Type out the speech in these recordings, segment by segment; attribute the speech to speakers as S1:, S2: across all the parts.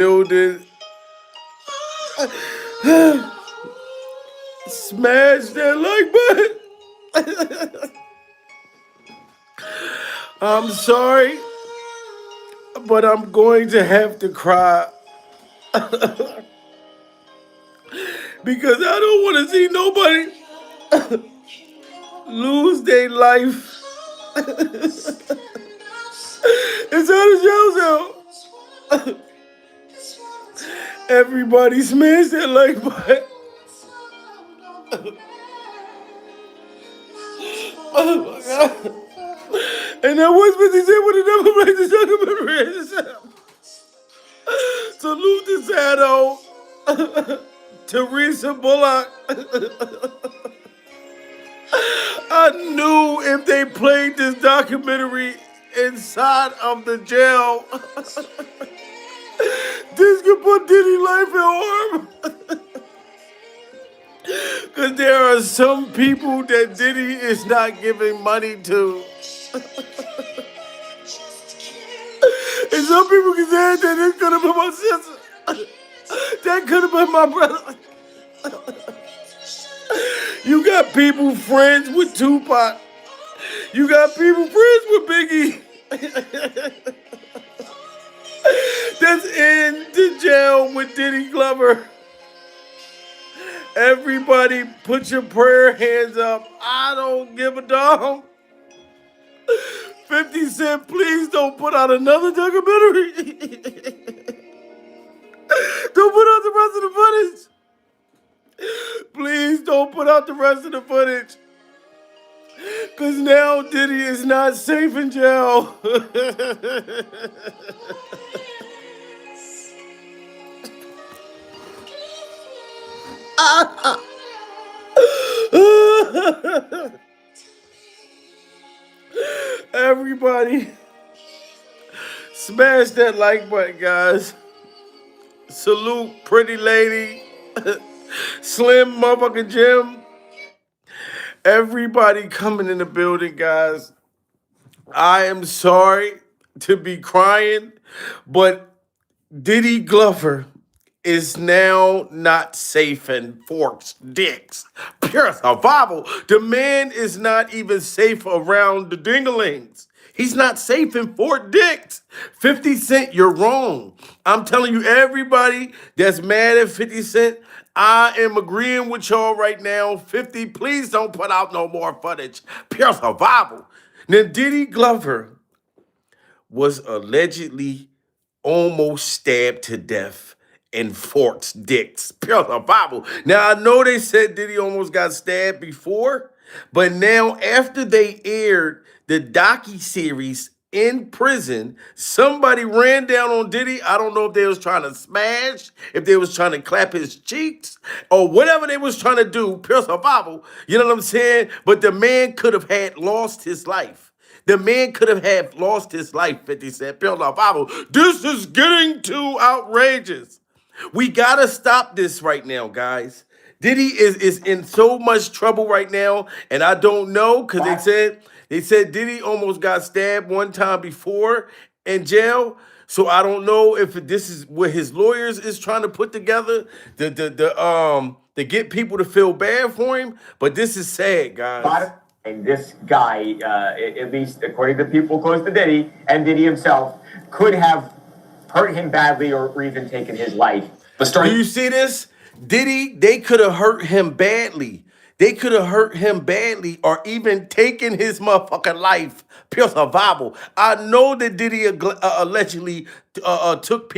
S1: building. Smash that like button. I'm sorry, but I'm going to have to cry because I don't want to see nobody lose their life. It's out of jail cell. Everybody smash that like button. Oh my god. And that was 50 Cent would have never played the documentary. Salute to Sado. Teresa Bullock. I knew if they played this documentary inside of the jail, this could put Diddy life in harm. Because there are some people that Diddy is not giving money to. And some people can say that it could have been my sister. That could have been my brother. You got people friends with Tupac. You got people friends with Biggie. That's in the jail with Diddy Glover. Everybody put your prayer hands up. I don't give a damn. 50 Cent, please don't put out another documentary. Don't put out the rest of the footage. Please don't put out the rest of the footage. Because now Diddy is not safe in jail. Everybody, smash that like button, guys. Salute, pretty lady. Slim motherfucking Jim. Everybody coming in the building, guys. I am sorry to be crying, but Diddy Glover is now not safe in Forks Dicks. Pure survival. The man is not even safe around the dinglings. He's not safe in Fort Dix. 50 Cent, you're wrong. I'm telling you, everybody that's mad at 50 Cent, I am agreeing with y'all right now. 50, please don't put out no more footage. Pure survival. Now, Diddy Glover was allegedly almost stabbed to death in Fort's Dicks. Pure survival. Now, I know they said Diddy almost got stabbed before, but now after they aired the docu-series in prison, somebody ran down on Diddy. I don't know if they was trying to smash, if they was trying to clap his cheeks, or whatever they was trying to do. Pure survival. You know what I'm saying? But the man could have had lost his life. The man could have had lost his life, 50 Cent. Pure survival. This is getting too outrageous. We gotta stop this right now, guys. Diddy is in so much trouble right now, and I don't know because they said Diddy almost got stabbed one time before in jail. So I don't know if this is what his lawyers is trying to put together to get people to feel bad for him. But this is sad, guys.
S2: And this guy, at least according to people close to Diddy and Diddy himself, could have hurt him badly or even taken his life.
S1: Do you see this? Diddy, they could have hurt him badly. They could have hurt him badly or even taken his motherfucking life. Pure survival. I know that Diddy allegedly took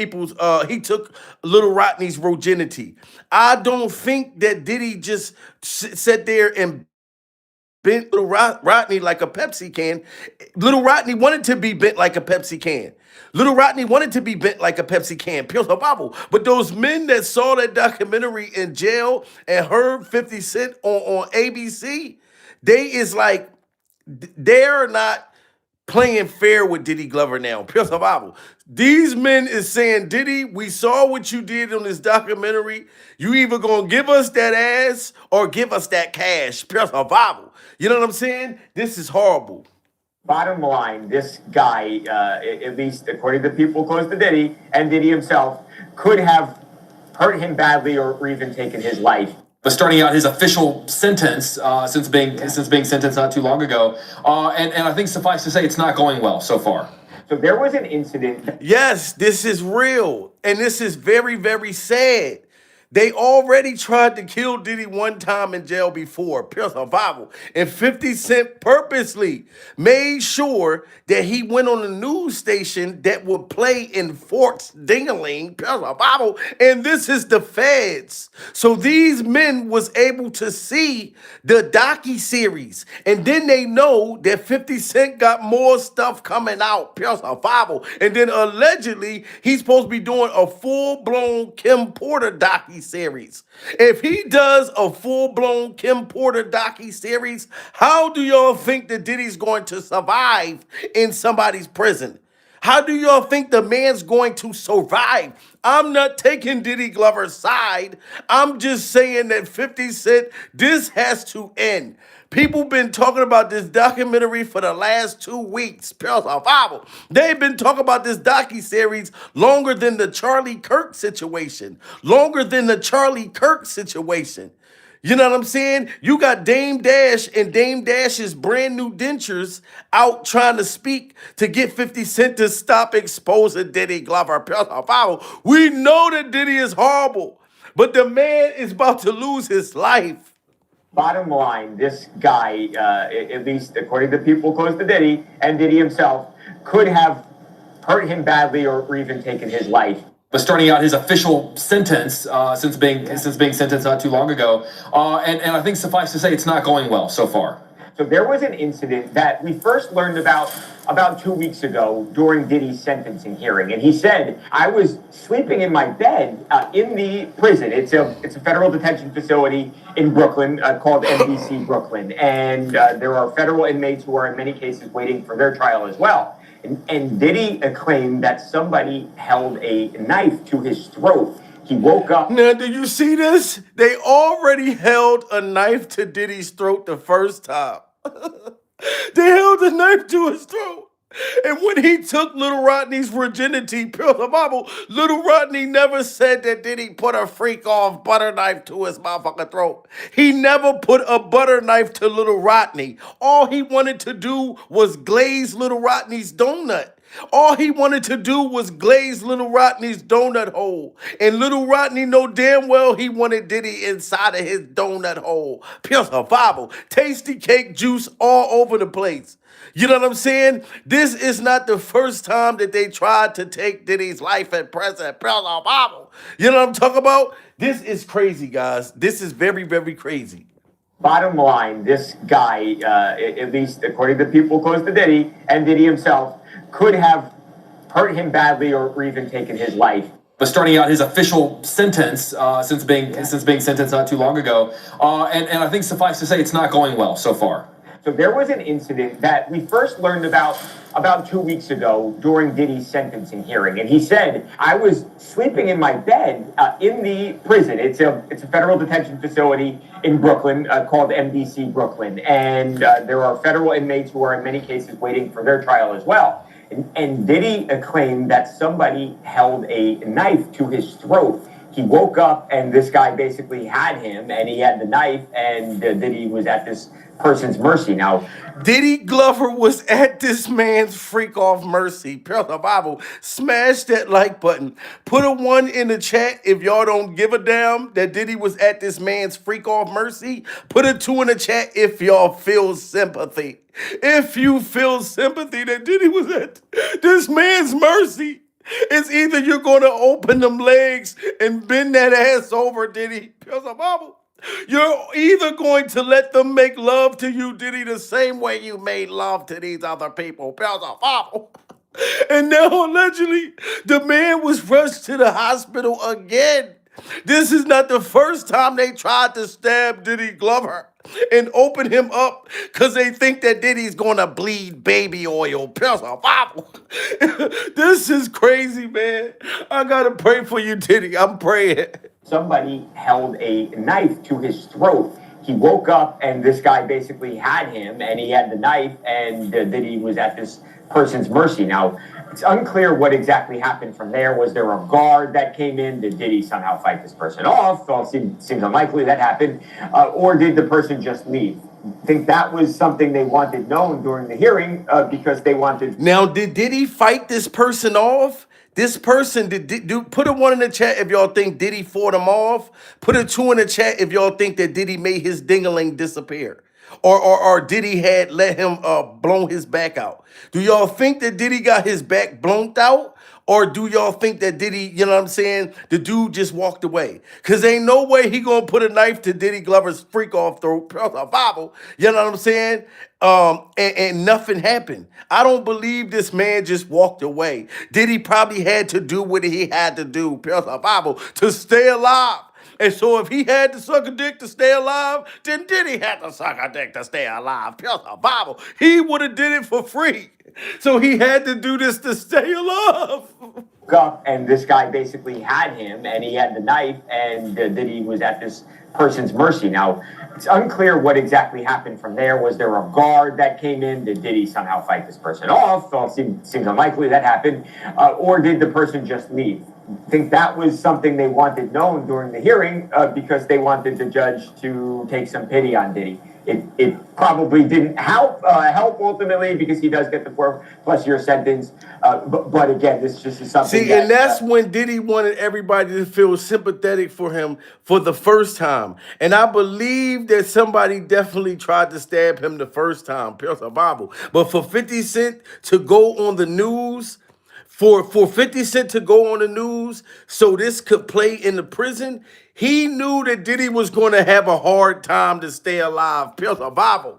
S1: he took Little Rodney's virginity. I don't think that Diddy just sat there and bent Little Rodney like a Pepsi can. Little Rodney wanted to be bent like a Pepsi can. Little Rodney wanted to be bent like a Pepsi can. Pure survival. But those men that saw that documentary in jail and heard 50 Cent on ABC, they is like, they're not playing fair with Diddy Glover now. Pure survival. These men is saying, Diddy, we saw what you did on this documentary. You either gonna give us that ass or give us that cash. Pure survival. You know what I'm saying? This is horrible.
S2: Bottom line, this guy, at least according to people close to Diddy and Diddy himself, could have hurt him badly or even taken his life.
S3: But starting out his official sentence since being sentenced not too long ago, and I think suffice to say it's not going well so far.
S2: So there was an incident.
S1: Yes, this is real. And this is very, very sad. They already tried to kill Diddy one time in jail before, pure survival. And 50 Cent purposely made sure that he went on a news station that would play in Fort's Ding-a-ling, pure survival. And this is the feds. So these men was able to see the docu-series. And then they know that 50 Cent got more stuff coming out, pure survival. And then allegedly, he's supposed to be doing a full-blown Kim Porter docu-series. If he does a full-blown Kim Porter docu-series, how do y'all think that Diddy's going to survive in somebody's prison? How do y'all think the man's going to survive? I'm not taking Diddy Glover's side. I'm just saying that 50 Cent, this has to end. People been talking about this documentary for the last 2 weeks. Pure survival. They've been talking about this docu-series longer than the Charlie Kirk situation. Longer than the Charlie Kirk situation. You know what I'm saying? You got Dame Dash and Dame Dash's brand new dentures out trying to speak to get 50 Cent to stop exposing Diddy Glover. Pure survival. We know that Diddy is horrible, but the man is about to lose his life.
S2: Bottom line, this guy, at least according to people close to Diddy and Diddy himself, could have hurt him badly or even taken his life.
S3: But starting out his official sentence since being sentenced not too long ago, and I think suffice to say it's not going well so far.
S2: So there was an incident that we first learned about 2 weeks ago during Diddy's sentencing hearing, and he said, "I was sleeping in my bed in the prison. It's a federal detention facility in Brooklyn called MDC Brooklyn, and there are federal inmates who are in many cases waiting for their trial as well." And Diddy claimed that somebody held a knife to his throat. He woke up.
S1: Now, do you see this? They already held a knife to Diddy's throat the first time. They held a knife to his throat. And when he took Little Rodney's virginity, pure survival, Little Rodney never said that Diddy put a freak off butter knife to his motherfucking throat. He never put a butter knife to Little Rodney. All he wanted to do was glaze Little Rodney's donut. All he wanted to do was glaze Little Rodney's donut hole. And Little Rodney know damn well he wanted Diddy inside of his donut hole. Pure survival. Tasty cake juice all over the place. You know what I'm saying? This is not the first time that they tried to take Diddy's life at present. Pure survival. You know what I'm talking about? This is crazy, guys. This is very, very crazy.
S2: Bottom line, this guy, at least according to people close to Diddy and Diddy himself, could have hurt him badly or even taken his life.
S3: But starting out his official sentence since being sentenced not too long ago, and I think suffice to say it's not going well so far.
S2: So there was an incident that we first learned about 2 weeks ago during Diddy's sentencing hearing, and he said, "I was sleeping in my bed in the prison. It's a federal detention facility in Brooklyn called MDC Brooklyn, and there are federal inmates who are in many cases waiting for their trial as well." And Diddy claimed that somebody held a knife to his throat. He woke up and this guy basically had him, and he had the knife, and Diddy was at this person's mercy. Now,
S1: Diddy Glover was at this man's freak off mercy. Pure survival. Smash that like button. Put a 1 in the chat if y'all don't give a damn that Diddy was at this man's freak off mercy. Put a 2 in the chat if y'all feel sympathy. If you feel sympathy that Diddy was at this man's mercy. It's either you're going to open them legs and bend that ass over, Diddy. Pure survival. You're either going to let them make love to you, Diddy, the same way you made love to these other people. Pure survival. And now, allegedly, the man was rushed to the hospital again. This is not the first time they tried to stab Diddy Glover and open him up because they think that Diddy's going to bleed baby oil. Pure survival. This is crazy, man. I got to pray for you, Diddy. I'm praying.
S2: somebody held a knife to his throat. He woke up and this guy basically had him, and he had the knife, and Diddy was at this person's mercy. Now, It's unclear what exactly happened from there. Was there a guard that came in? Did Diddy somehow fight this person off? Well, seems unlikely that happened. Or did the person just leave? I think that was something they wanted known during the hearing because they wanted.
S1: Now, did Diddy fight this person off? This person put a 1 in the chat if y'all think Diddy fought him off. Put a 2 in the chat if y'all think that Diddy made his dingaling disappear. Or Diddy had let him blow his back out. Do y'all think that Diddy got his back blown out? Or do y'all think that Diddy, you know what I'm saying, the dude just walked away? Because ain't no way he gonna put a knife to Diddy Glover's freak off throat, Bible, you know what I'm saying? And nothing happened. I don't believe this man just walked away. Diddy probably had to do what he had to do, Bible, to stay alive. And so if he had to suck a dick to stay alive, then Diddy had to suck a dick to stay alive. Bible. He would have did it for free. So he had to do this to stay alive.
S2: Up, and this guy basically had him, and he had the knife, and Diddy was at this person's mercy. Now, it's unclear what exactly happened from there. Was there a guard that came in? Did Diddy somehow fight this person off? Well, seems unlikely that happened. Or did the person just leave? I think that was something they wanted known during the hearing because they wanted the judge to take some pity on Diddy. It probably didn't help ultimately because he does get the 4+ year sentence. But again, this just is something.
S1: See, and that's when Diddy wanted everybody to feel sympathetic for him for the first time. And I believe that somebody definitely tried to stab him the first time, Bible. But for 50 Cent to go on the news, for 50 Cent to go on the news so this could play in the prison, he knew that Diddy was going to have a hard time to stay alive. Bible.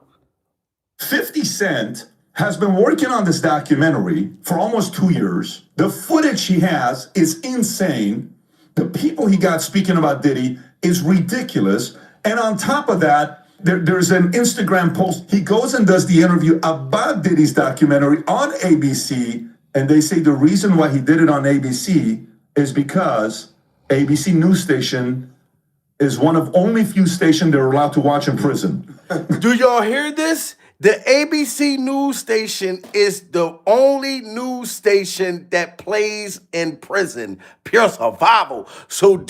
S4: 50 Cent has been working on this documentary for almost 2 years. The footage he has is insane. The people he got speaking about Diddy is ridiculous. And on top of that, there's an Instagram post. He goes and does the interview about Diddy's documentary on ABC. And they say the reason why he did it on ABC is because ABC news station is one of only few stations they're allowed to watch in prison.
S1: Do y'all hear this? The ABC news station is the only news station that plays in prison. Pure survival. So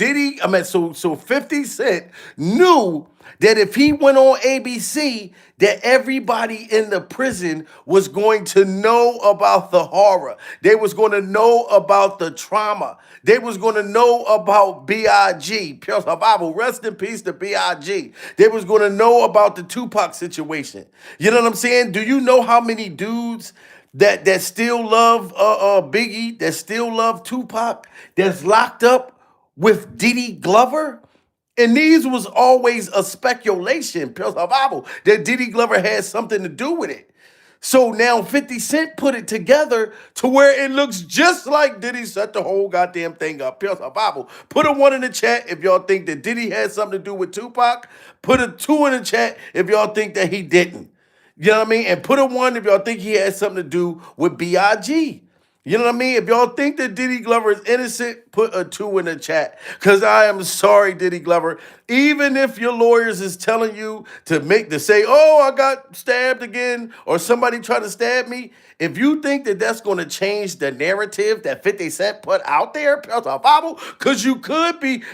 S1: so 50 Cent knew that if he went on ABC, that everybody in the prison was going to know about the horror. They was going to know about the trauma. They was going to know about B.I.G. Pure survival. Rest in peace to B.I.G. They was going to know about the Tupac situation. You know what I'm saying? Do you know how many dudes that still love Biggie, that still love Tupac, that's locked up with Diddy Glover? And these was always a speculation, Bible, that Diddy Glover had something to do with it. So now 50 Cent put it together to where it looks just like Diddy set the whole goddamn thing up. Bible. Put a 1 in the chat if y'all think that Diddy had something to do with Tupac. Put a 2 in the chat if y'all think that he didn't. You know what I mean? And put a 1 if y'all think he had something to do with B.I.G. You know what I mean? If y'all think that Diddy Glover is innocent, put a 2 in the chat. Because I am sorry, Diddy Glover. Even if your lawyers is telling you to say, oh, I got stabbed again, or somebody tried to stab me, if you think that that's going to change the narrative that 50 Cent put out there, Bible, because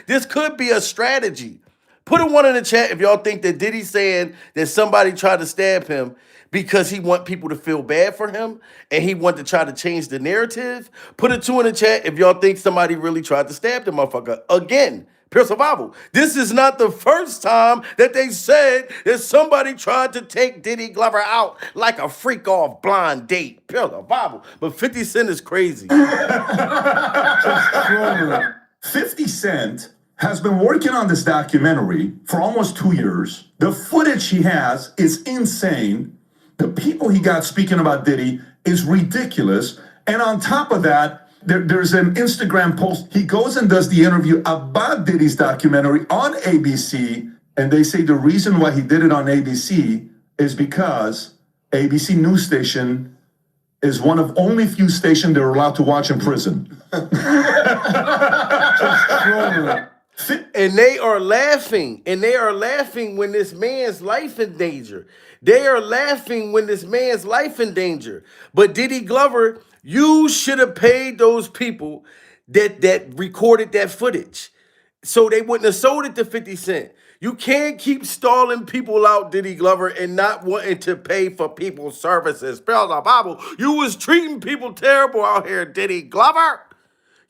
S1: this could be a strategy. Put a 1 in the chat if y'all think that Diddy's saying that somebody tried to stab him because he want people to feel bad for him and he want to try to change the narrative. Put a 2 in the chat if y'all think somebody really tried to stab the motherfucker. Again, pure survival. This is not the first time that they said that somebody tried to take Diddy Glover out like a freak off blind date. Pure survival. But 50 Cent is crazy.
S4: 50 Cent has been working on this documentary for almost 2 years. The footage he has is insane. The people he got speaking about Diddy is ridiculous. And on top of that, there's an Instagram post. He goes and does the interview about Diddy's documentary on ABC. And they say the reason why he did it on ABC is because ABC news station is one of only few stations they're allowed to watch in prison.
S1: And they are laughing. And they are laughing when this man's life in danger. They are laughing when this man's life in danger. But Diddy Glover You should have paid those people that recorded that footage, so they wouldn't have sold it to 50 Cent. You can't keep stalling people out, Diddy Glover, and not wanting to pay for people's services. Spells the Bible. You was treating people terrible out here, Diddy Glover.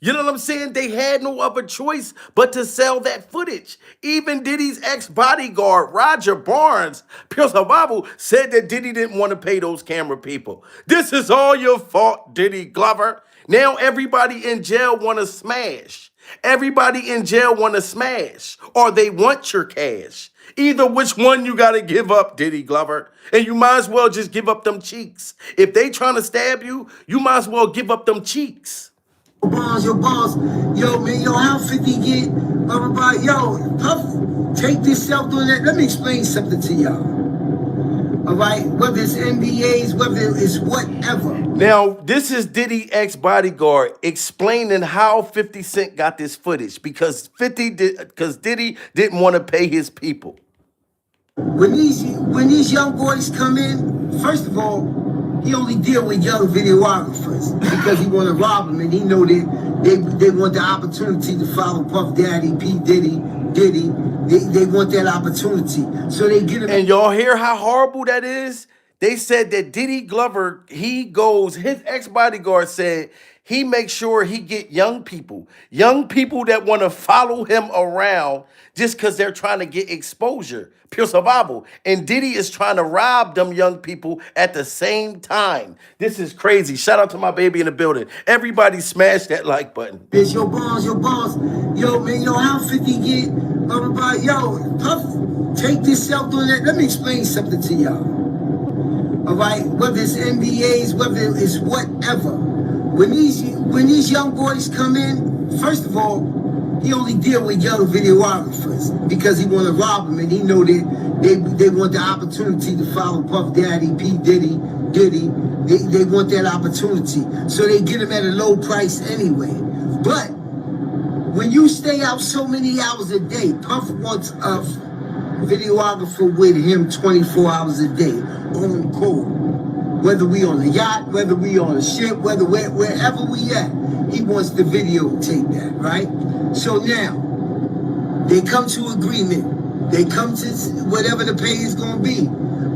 S1: You know what I'm saying? They had no other choice but to sell that footage. Even Diddy's ex-bodyguard, Roger Barnes, Pure Survival, said that Diddy didn't want to pay those camera people. This is all your fault, Diddy Glover. Now everybody in jail want to smash. Everybody in jail want to smash, or they want your cash. Either which one you got to give up, Diddy Glover. And you might as well just give up them cheeks. If they trying to stab you, you might as well give up them cheeks.
S5: Your boss, yo, man, yo, how 50 get, everybody, yo, Puff, take this out doing that. Let me explain something to y'all. All right, whether it's NBAs, whether it's whatever.
S1: Now, this is Diddy ex-bodyguard explaining how 50 Cent got this footage because Diddy didn't want to pay his people.
S5: When these young boys come in, first of all, he only deal with young videographers because he want to rob them, and he know that they want the opportunity to follow Puff Daddy, P. Diddy. They want that opportunity, so they get him.
S1: And y'all hear how horrible that is? They said that Diddy Glover, his ex-bodyguard said he makes sure he get young people that want to follow him around just because they're trying to get exposure, pure survival. And Diddy is trying to rob them young people at the same time. This is crazy. Shout out to my baby in the building. Everybody smash that like button.
S5: It's your boss. Yo, man, yo, how 50 get, everybody, yo, Puff, take this out doing that. Let me explain something to y'all. All right, whether it's NBAs, whether it's whatever. When these young boys come in, first of all, he only deal with young videographers because he want to rob them, and he know that they want the opportunity to follow Puff Daddy, P. Diddy. They want that opportunity, so they get him at a low price anyway. But when you stay out so many hours a day, Puff wants a videographer with him 24 hours a day on call. Whether we on a yacht, whether we on a ship, wherever we at, he wants to videotape that, right? So now, they come to agreement. They come to whatever the pay is going to be.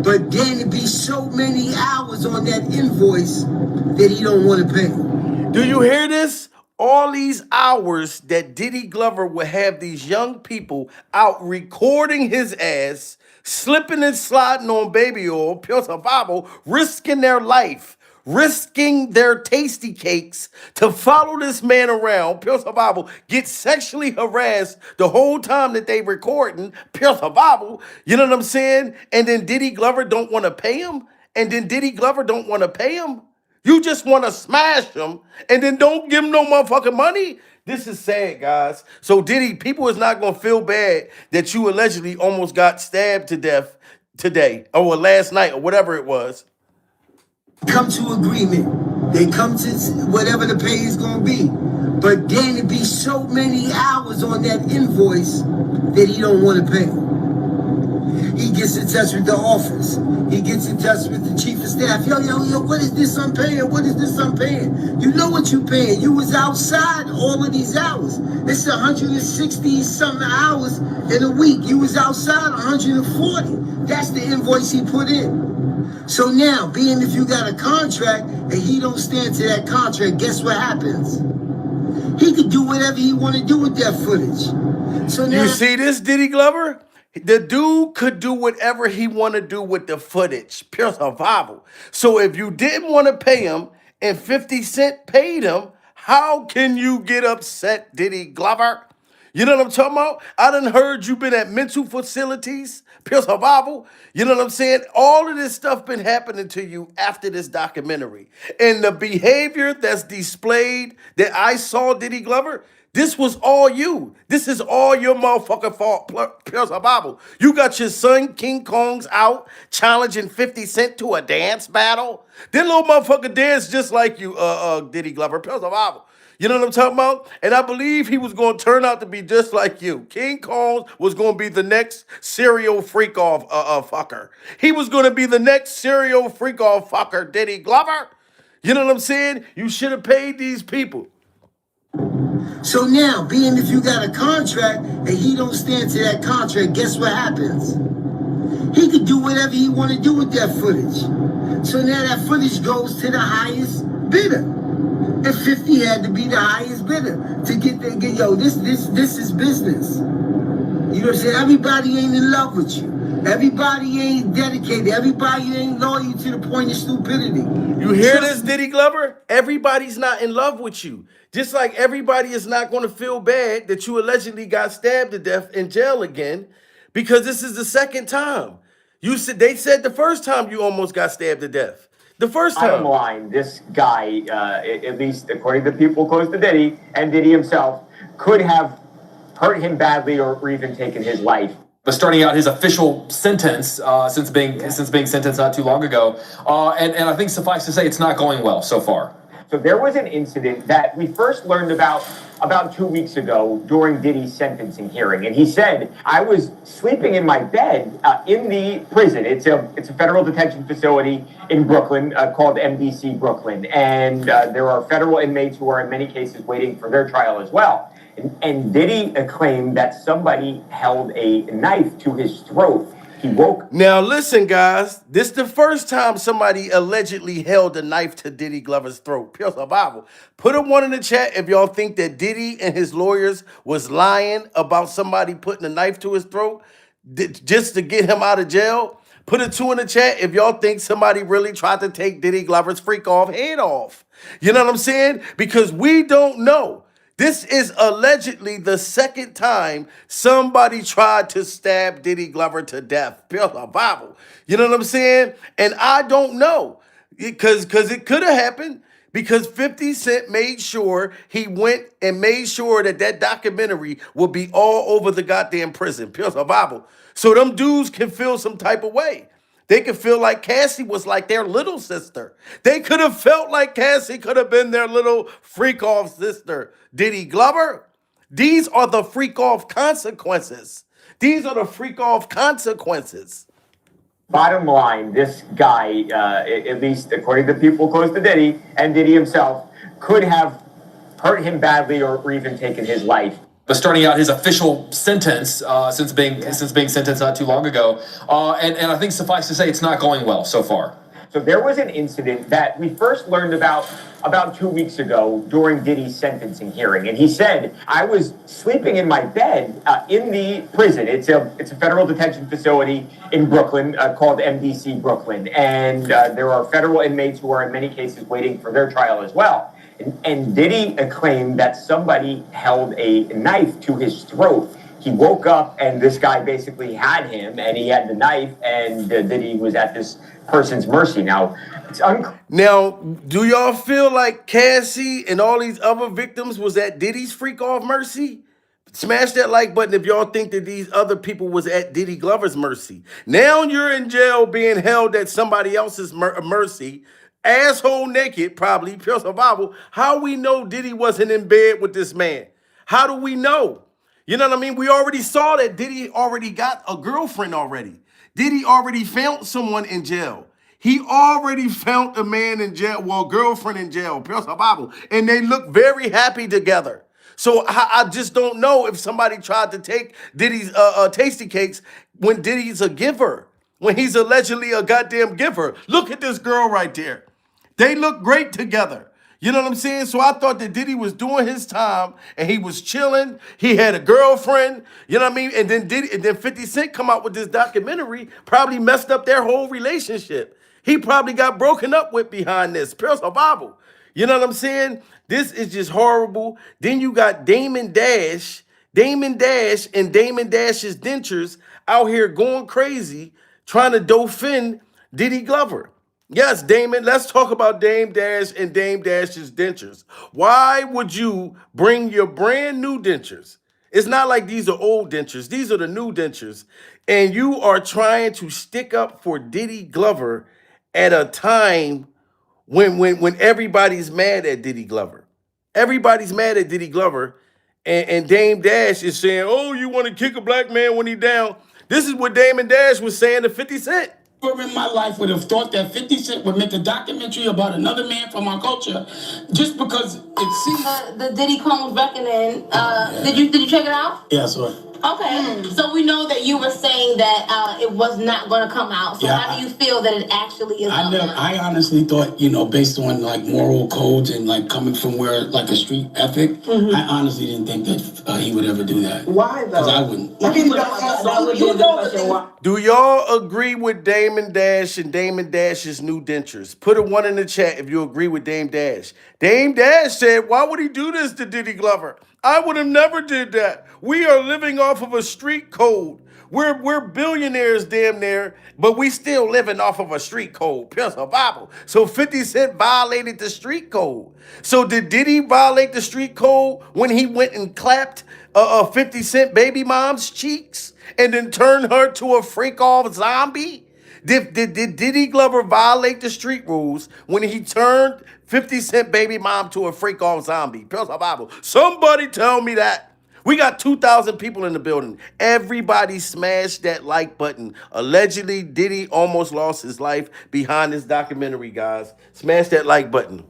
S5: But then it be so many hours on that invoice that he don't want to pay.
S1: Do you hear this? All these hours that Diddy Glover would have these young people out recording his ass, slipping and sliding on baby oil, pure survival, risking their life, risking their tasty cakes to follow this man around, pure survival, get sexually harassed the whole time that they recording, pure survival, you know what I'm saying? And then Diddy Glover don't want to pay him? You just want to smash him and then don't give him no motherfucking money? This is sad, guys. So Diddy, people is not going to feel bad that you allegedly almost got stabbed to death today or last night or whatever it was.
S5: Come to agreement. They come to whatever the pay is going to be. But then it be so many hours on that invoice that he don't want to pay. He gets in touch with the office. He gets in touch with the chief of staff. Yo, what is this I'm paying? What is this I'm paying? You know what you paying. You was outside all of these hours. It's 160 something hours in a week. You was outside 140. That's the invoice he put in. So now, being if you got a contract and he don't stand to that contract, guess what happens? He could do whatever he want to do with that footage. So now,
S1: you see this, Diddy Glover? The dude could do whatever he want to do with the footage. Pure survival. So if you didn't want to pay him and 50 Cent paid him, how can you get upset, Diddy Glover? You know what I'm talking about? I done heard you been at mental facilities, pure survival. You know what I'm saying? All of this stuff been happening to you after this documentary. And the behavior that's displayed that I saw, Diddy Glover, this was all you. This is all your motherfucking fault, pure survival. You got your son King Kong's out challenging 50 Cent to a dance battle. That little motherfucker dance just like you, Diddy Glover, pure survival. You know what I'm talking about? And I believe he was going to turn out to be just like you. King Kong was going to be the next serial freak-off fucker. He was going to be the next serial freak-off fucker, Diddy Glover. You know what I'm saying? You should have paid these people.
S5: So now, being if you got a contract and he don't stand to that contract, guess what happens? He could do whatever he want to do with that footage. So now that footage goes to the highest bidder. And 50 had to be the highest bidder to get that. This is business. You know what I'm saying? Everybody ain't in love with you. Everybody ain't dedicated. Everybody ain't loyal to the point of stupidity.
S1: You hear this, Diddy Glover? Everybody's not in love with you. Just like everybody is not going to feel bad that you allegedly got stabbed to death in jail again, because this is the second time. They said the first time you almost got stabbed to death. The first time.
S2: Bottom line, this guy, at least according to people close to Diddy and Diddy himself, could have hurt him badly or even taken his life.
S3: But starting out his official sentence since being sentenced not too long ago, and I think suffice to say it's not going well so far.
S2: So there was an incident that we first learned about 2 weeks ago during Diddy's sentencing hearing, and he said, "I was sleeping in my bed in the prison. It's a federal detention facility in Brooklyn called MDC Brooklyn, and there are federal inmates who are in many cases waiting for their trial as well." And Diddy claimed that somebody held a knife to his throat. He woke.
S1: Now listen, guys. This is the first time somebody allegedly held a knife to Diddy Glover's throat. Pure survival. Put a 1 in the chat if y'all think that Diddy and his lawyers was lying about somebody putting a knife to his throat just to get him out of jail. Put a 2 in the chat if y'all think somebody really tried to take Diddy Glover's freak off head off. You know what I'm saying? Because we don't know. This is allegedly the second time somebody tried to stab Diddy Glover to death. Pure survival. You know what I'm saying? And I don't know. Because it could have happened. Because 50 Cent made sure he went and made sure that documentary would be all over the goddamn prison. Pure survival. So them dudes can feel some type of way. They could feel like Cassie was like their little sister. They could have felt like Cassie could have been their little freak-off sister. Diddy Glover, these are the freak-off consequences. These are the freak-off consequences.
S2: Bottom line, this guy, at least according to people close to Diddy and Diddy himself, could have hurt him badly or even taken his life.
S3: But starting out his official sentence since being sentenced not too long ago, and I think suffice to say it's not going well so far.
S2: So there was an incident that we first learned about 2 weeks ago during Diddy's sentencing hearing, and he said, "I was sleeping in my bed in the prison. It's a federal detention facility in Brooklyn called MDC Brooklyn, and there are federal inmates who are in many cases waiting for their trial as well." And Diddy claimed that somebody held a knife to his throat. He woke up and this guy basically had him and he had the knife, and Diddy was at this person's mercy. Now, it's unclear.
S1: Now, do y'all feel like Cassie and all these other victims was at Diddy's freak off mercy? Smash that like button if y'all think that these other people was at Diddy Glover's mercy. Now you're in jail being held at somebody else's mercy. Asshole naked, probably, pure survival. How we know Diddy wasn't in bed with this man? How do we know? You know what I mean? We already saw that Diddy already got a girlfriend already. Diddy already found someone in jail. He already found a man in jail, well, girlfriend in jail, pure survival. And they look very happy together. So I just don't know if somebody tried to take Diddy's tasty cakes when Diddy's a giver, when he's allegedly a goddamn giver. Look at this girl right there. They look great together. You know what I'm saying? So I thought that Diddy was doing his time and he was chilling. He had a girlfriend, you know what I mean? And then 50 Cent come out with this documentary, probably messed up their whole relationship. He probably got broken up with behind this. Pure survival. You know what I'm saying? This is just horrible. Then you got Damon Dash and Damon Dash's dentures out here going crazy, trying to defend Diddy Glover. Yes, Damon, let's talk about Dame Dash and Dame Dash's dentures. Why would you bring your brand new dentures? It's not like these are old dentures. These are the new dentures. And you are trying to stick up for Diddy Glover at a time when everybody's mad at Diddy Glover. Everybody's mad at Diddy Glover. And Dame Dash is saying, oh, you want to kick a black man when he down. This is what Damon Dash was saying to 50 Cent.
S5: Never in my life would have thought that 50 Cent would make a documentary about another man from our culture just because it seems.
S6: The Diddy Combs Reckoning. Did you check it out?
S5: Yeah, I saw it.
S6: Okay, so we know that you were saying that it was not going to come out. So
S5: Yeah,
S6: how do you feel that it actually is?
S5: I honestly thought, based on like moral codes and like coming from where like a street ethic, I honestly didn't think that he would ever do that.
S7: Why though?
S5: Because I wouldn't.
S1: Do y'all agree with Damon Dash and Damon Dash's new dentures? Put a 1 in the chat if you agree with Dame Dash. Dame Dash said, why would he do this to Diddy Glover? I would have never did that. We are living off of a street code. We're billionaires damn near, but we still living off of a street code. Pure survival. So 50 Cent violated the street code. So did Diddy violate the street code when he went and clapped 50 Cent baby mom's cheeks and then turned her to a freak off zombie? Did Diddy Glover violate the street rules when he turned 50 Cent baby mom to a freak off zombie? Pure survival. Somebody tell me that. We got 2,000 people in the building. Everybody smash that like button. Allegedly, Diddy almost lost his life behind this documentary, guys. Smash that like button.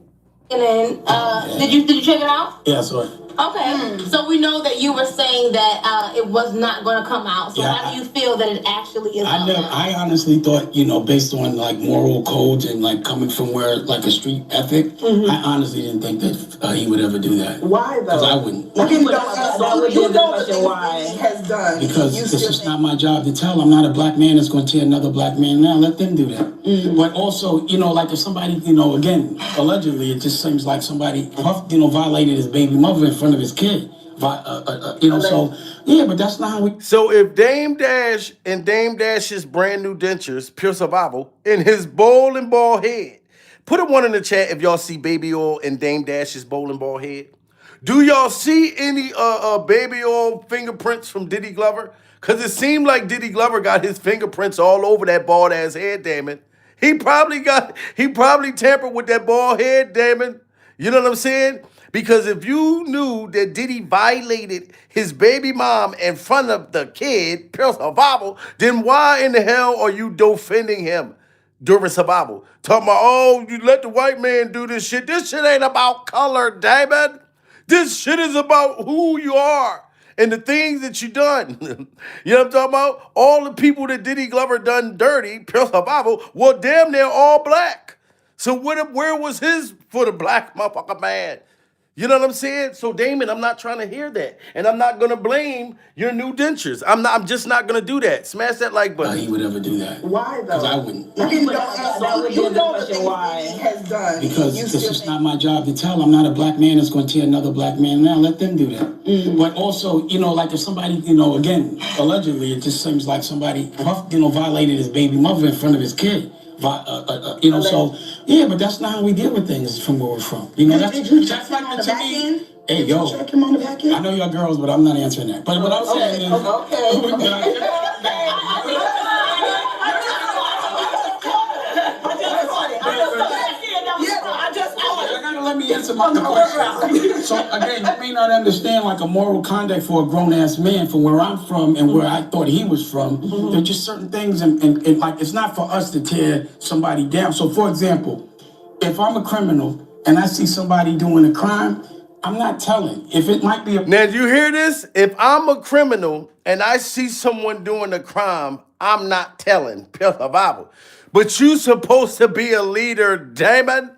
S6: Did you check it out?
S5: Yeah, I saw it.
S6: Okay, so we know that you were saying that it was not going to come out. So how do you feel that it actually is?
S5: I honestly thought, based on like moral codes and like coming from where like a street ethic, I honestly didn't think that he would ever do that.
S7: Why though?
S5: Because I wouldn't.
S7: Why he has done.
S5: Because this is not my job to tell. I'm not a black man that's going to tear another black man down. Let them do that. But also, like if somebody, again, allegedly, it just seems like somebody, violated his baby mother in front of his kid. So, yeah, but that's not how we...
S1: So if Dame Dash and Dame Dash's brand new dentures, Pure Survival, in his bowling ball head, put a 1 in the chat if y'all see baby oil in Dame Dash's bowling ball head. Do y'all see any baby oil fingerprints from Diddy Glover? Because it seemed like Diddy Glover got his fingerprints all over that bald ass head, damn it. He probably tampered with that bald head, damn it. You know what I'm saying? Because if you knew that Diddy violated his baby mom in front of the kid, Pure Survival, then why in the hell are you defending him during survival? Talking about, oh, you let the white man do this shit. This shit ain't about color, David. This shit is about who you are and the things that you done. You know what I'm talking about? All the people that Diddy Glover done dirty, Pure Survival, were damn near all black. So where was his for the black motherfucker man? You know what I'm saying? So Damon, I'm not trying to hear that. And I'm not gonna blame your new dentures. I'm just not gonna do that. Smash that like button.
S5: he would ever do that.
S7: Why though?
S5: Because I wouldn't.
S7: Why he has done.
S5: Because this is not my job to tell. I'm not a black man that's going to tear another black man down. Let them do that. But also, like if somebody, again, allegedly, it just seems like somebody, violated his baby mother in front of his kid. So yeah, but that's not how we deal with things from where we're from. That's like to me. Hey, yo, check him on the back end. I know y'all girls, but I'm not answering that. But what I'm saying is, let me answer my question. So again, you may not understand like a moral conduct for a grown-ass man from where I'm from and where I thought he was from. There's just certain things and like it's not for us to tear somebody down. So for example, if I'm a criminal and I see somebody doing a crime, I'm not telling. If it might be a...
S1: Now, do you hear this? If I'm a criminal and I see someone doing a crime, I'm not telling. Pure Survival. But you supposed to be a leader, Damon.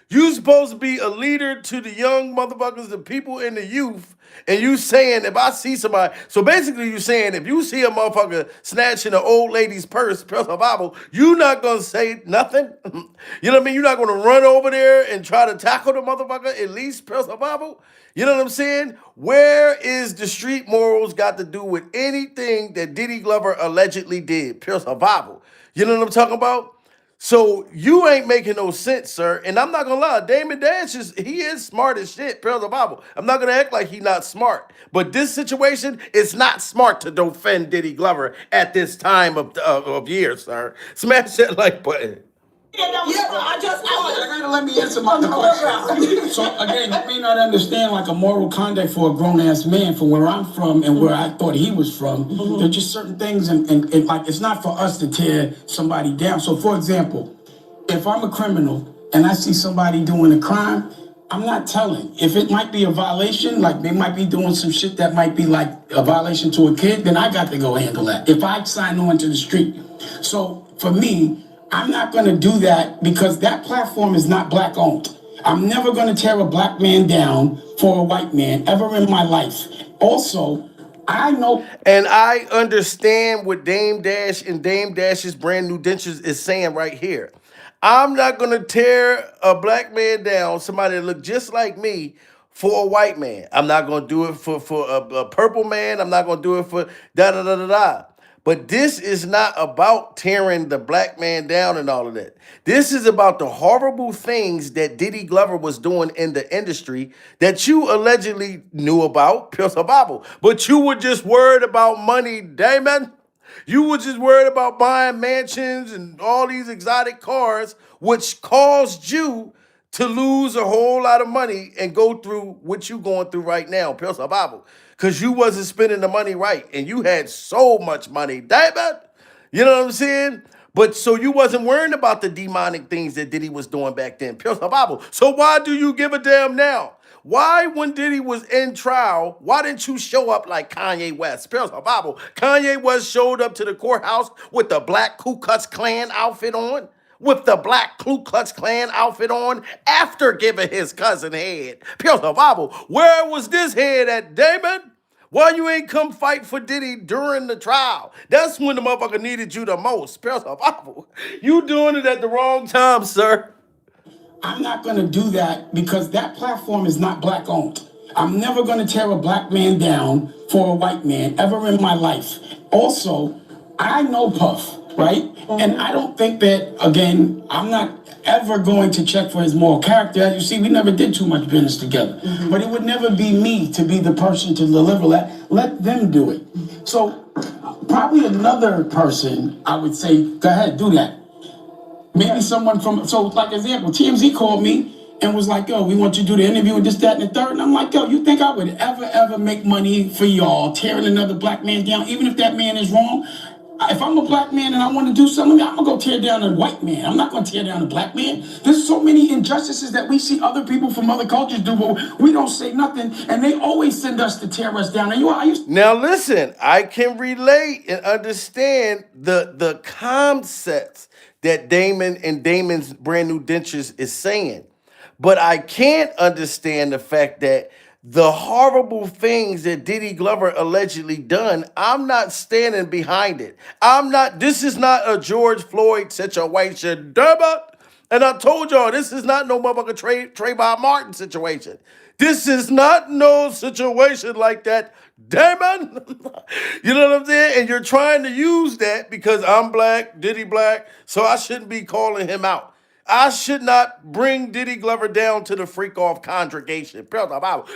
S1: You supposed to be a leader to the young motherfuckers, the people in the youth, and you saying if I see somebody, so basically you saying if you see a motherfucker snatching an old lady's purse, Pure Survival, you not gonna say nothing. You know what I mean? You're not gonna run over there and try to tackle the motherfucker, at least Pure Survival. You know what I'm saying? Where is the street morals got to do with anything that Diddy Glover allegedly did? Pure Survival. You know what I'm talking about? So you ain't making no sense, sir. And I'm not gonna lie, Damon Dash he is smart as shit, Pure Survival. I'm not gonna act like he not smart. But this situation, it's not smart to defend Diddy Glover at this time of year, sir. Smash that like button.
S5: Yeah, but I just gotta let me answer my question. So again, you may not understand like a moral conduct for a grown ass man from where I'm from and where I thought he was from. There's just certain things and like it's not for us to tear somebody down. So for example, if I'm a criminal and I see somebody doing a crime, I'm not telling. If it might be a violation, like they might be doing some shit that might be like a violation to a kid, then I got to go handle that. If I sign on to the street. So for me, I'm not going to do that because that platform is not black owned. I'm never going to tear a black man down for a white man ever in my life. Also, I know.
S1: And I understand what Dame Dash and Dame Dash's brand new dentures is saying right here. I'm not going to tear a black man down, somebody that look just like me, for a white man. I'm not going to do it for a purple man. I'm not going to do it for da-da-da-da-da. But this is not about tearing the black man down and all of that. This is about the horrible things that Diddy Glover was doing in the industry that you allegedly knew about, Pure Bible. But you were just worried about money, Damon. You were just worried about buying mansions and all these exotic cars, which caused you to lose a whole lot of money and go through what you going through right now, Pure Bible. Because you wasn't spending the money right. And you had so much money. Damn. You know what I'm saying? But so you wasn't worrying about the demonic things that Diddy was doing back then. Pure Bible. So why do you give a damn now? Why, when Diddy was in trial, why didn't you show up like Kanye West? Pure Bible. Kanye West showed up to the courthouse with the black Ku Klux Klan outfit on. With the black Ku Klux Klan outfit on after giving his cousin head. Pure Bible. Where was this head at, Damon? Why you ain't come fight for Diddy during the trial? That's when the motherfucker needed you the most. Pure Bible. You doing it at the wrong time, sir.
S5: I'm not going to do that because that platform is not black owned. I'm never going to tear a black man down for a white man ever in my life. Also, I know Puff, right? And I don't think that, again, I'm not ever going to check for his moral character. As you see, we never did too much business together. But it would never be me to be the person to deliver that. Let them do it. So probably another person, I would say, go ahead, do that. Maybe someone from, so like example, TMZ called me and was like, yo, we want you to do the interview with this, that, and the third. And I'm like, yo, you think I would ever make money for y'all tearing another black man down, even if that man is wrong? If I'm a black man and I want to do something, I'm going to go tear down a white man. I'm not going to tear down a black man. There's so many injustices that we see other people from other cultures do, but we don't say nothing, and they always send us to tear us down. And
S1: now listen, I can relate and understand the concepts that Damon and Damon's brand new dentures is saying. But I can't understand the fact that the horrible things that Diddy Glover allegedly done, I'm not standing behind it. This is not a George Floyd situation. Damn it. And I told y'all, this is not no motherfucker Trayvon Martin situation. This is not no situation like that. Damon. You know what I'm saying? And you're trying to use that because I'm black, Diddy black, so I shouldn't be calling him out. I should not bring Diddy Glover down to the freak off congregation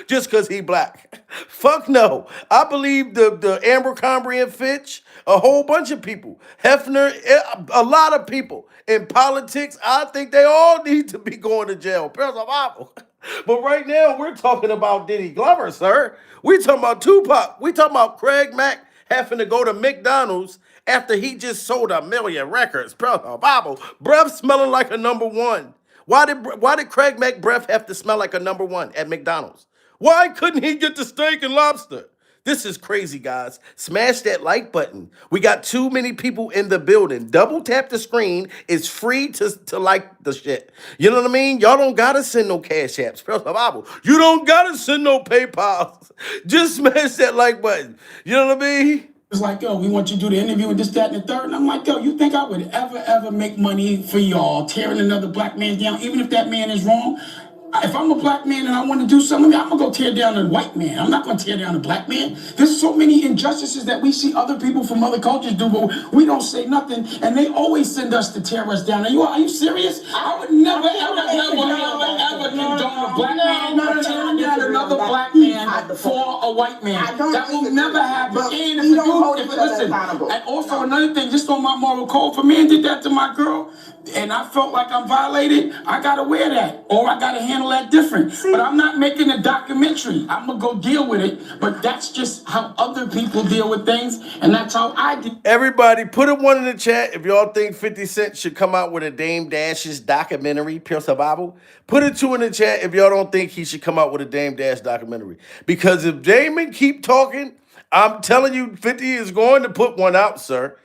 S1: just because he black. Fuck no. I believe the Abercrombie and Fitch, a whole bunch of people, Hefner, a lot of people in politics, I think they all need to be going to jail. But right now, we're talking about Diddy Glover, sir. We talking about Tupac. We talking about Craig Mack having to go to McDonald's after he just sold 1 million records. Breath smelling like a number one. Why did Craig Mack breath have to smell like a number one at McDonald's? Why couldn't he get the steak and lobster? This is crazy, guys. Smash that like button. We got too many people in the building. Double tap the screen. It's free to like the shit. You know what I mean? Y'all don't gotta send no cash apps. You don't gotta send no PayPal. Just smash that like button. You know what I mean?
S5: It's like, yo, we want you to do the interview with this, that, and the third. And I'm like, yo, you think I would ever make money for y'all tearing another black man down, even if that man is wrong? If I'm a black man and I want to do something, I'm going to go tear down a white man. I'm not going to tear down a black man. There's so many injustices that we see other people from other cultures do, but we don't say nothing, and they always send us to tear us down. Are you serious? I would never condone a black man tearing down another black man.
S7: man for a white man. That will
S8: disagree,
S7: never happen.
S8: but
S7: And
S8: we don't hold
S7: if
S8: each other
S7: listen,
S8: accountable.
S7: and also another thing, just on my moral code, if a man did that to my girl, and I felt like I'm violated, I gotta wear that, or I gotta handle that different. But I'm not making a documentary. I'm gonna go deal with it. But that's just how other people deal with things, and that's how I do.
S1: Everybody, put a 1 in the chat if y'all think 50 Cent should come out with a Dame Dash's documentary, Pure Survival. Put a 2 in the chat if y'all don't think he should come out with a Dame Dash documentary. Because if Damon keep talking, I'm telling you, 50 is going to put one out, sir.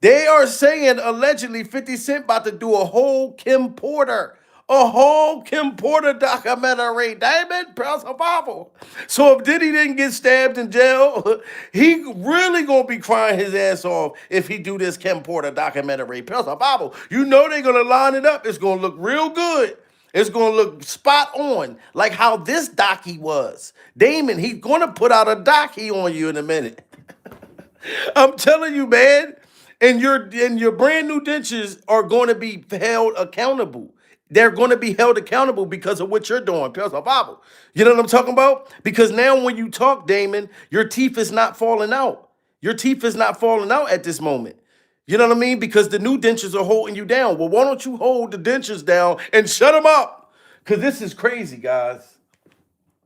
S1: They are saying allegedly 50 Cent about to do a whole Kim Porter documentary. Damn it, Pure Survival. So if Diddy didn't get stabbed in jail, he really gonna be crying his ass off if he do this Kim Porter documentary. Pure Survival. You know they're gonna line it up. It's gonna look real good. It's gonna look spot on, like how this docu was. Damon, he's gonna put out a docu on you in a minute. I'm telling you, man. And your brand new dentures are going to be held accountable. They're going to be held accountable because of what you're doing, Pure Survival. You know what I'm talking about? Because now when you talk, Damon, your teeth is not falling out. Your teeth is not falling out at this moment. You know what I mean? Because the new dentures are holding you down. Well, why don't you hold the dentures down and shut them up? Because this is crazy, guys.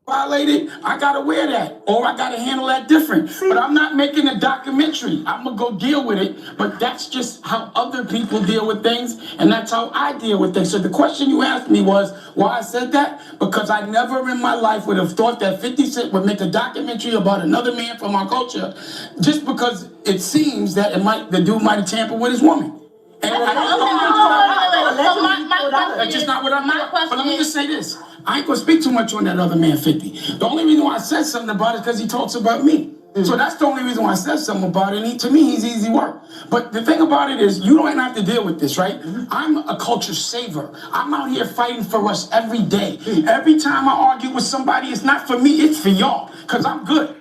S7: Violated, I gotta wear that, or I gotta handle that different. But I'm not making a documentary. I'm gonna go deal with it. But that's just how other people deal with things, and that's how I deal with things. So the question you asked me was why I said that? Because I never in my life would have thought that 50 Cent would make a documentary about another man from our culture, just because it seems that the dude might have tampered with his woman. And that's just not what I'm not. But let me just say this. I ain't gonna speak too much on that other man, 50. The only reason why I said something about it is because he talks about me. So that's the only reason why I said something about it. To me, he's easy work. But the thing about it is, you don't have to deal with this, right? I'm a culture saver. I'm out here fighting for us every day. Every time I argue with somebody, it's not for me, it's for y'all. Because I'm good.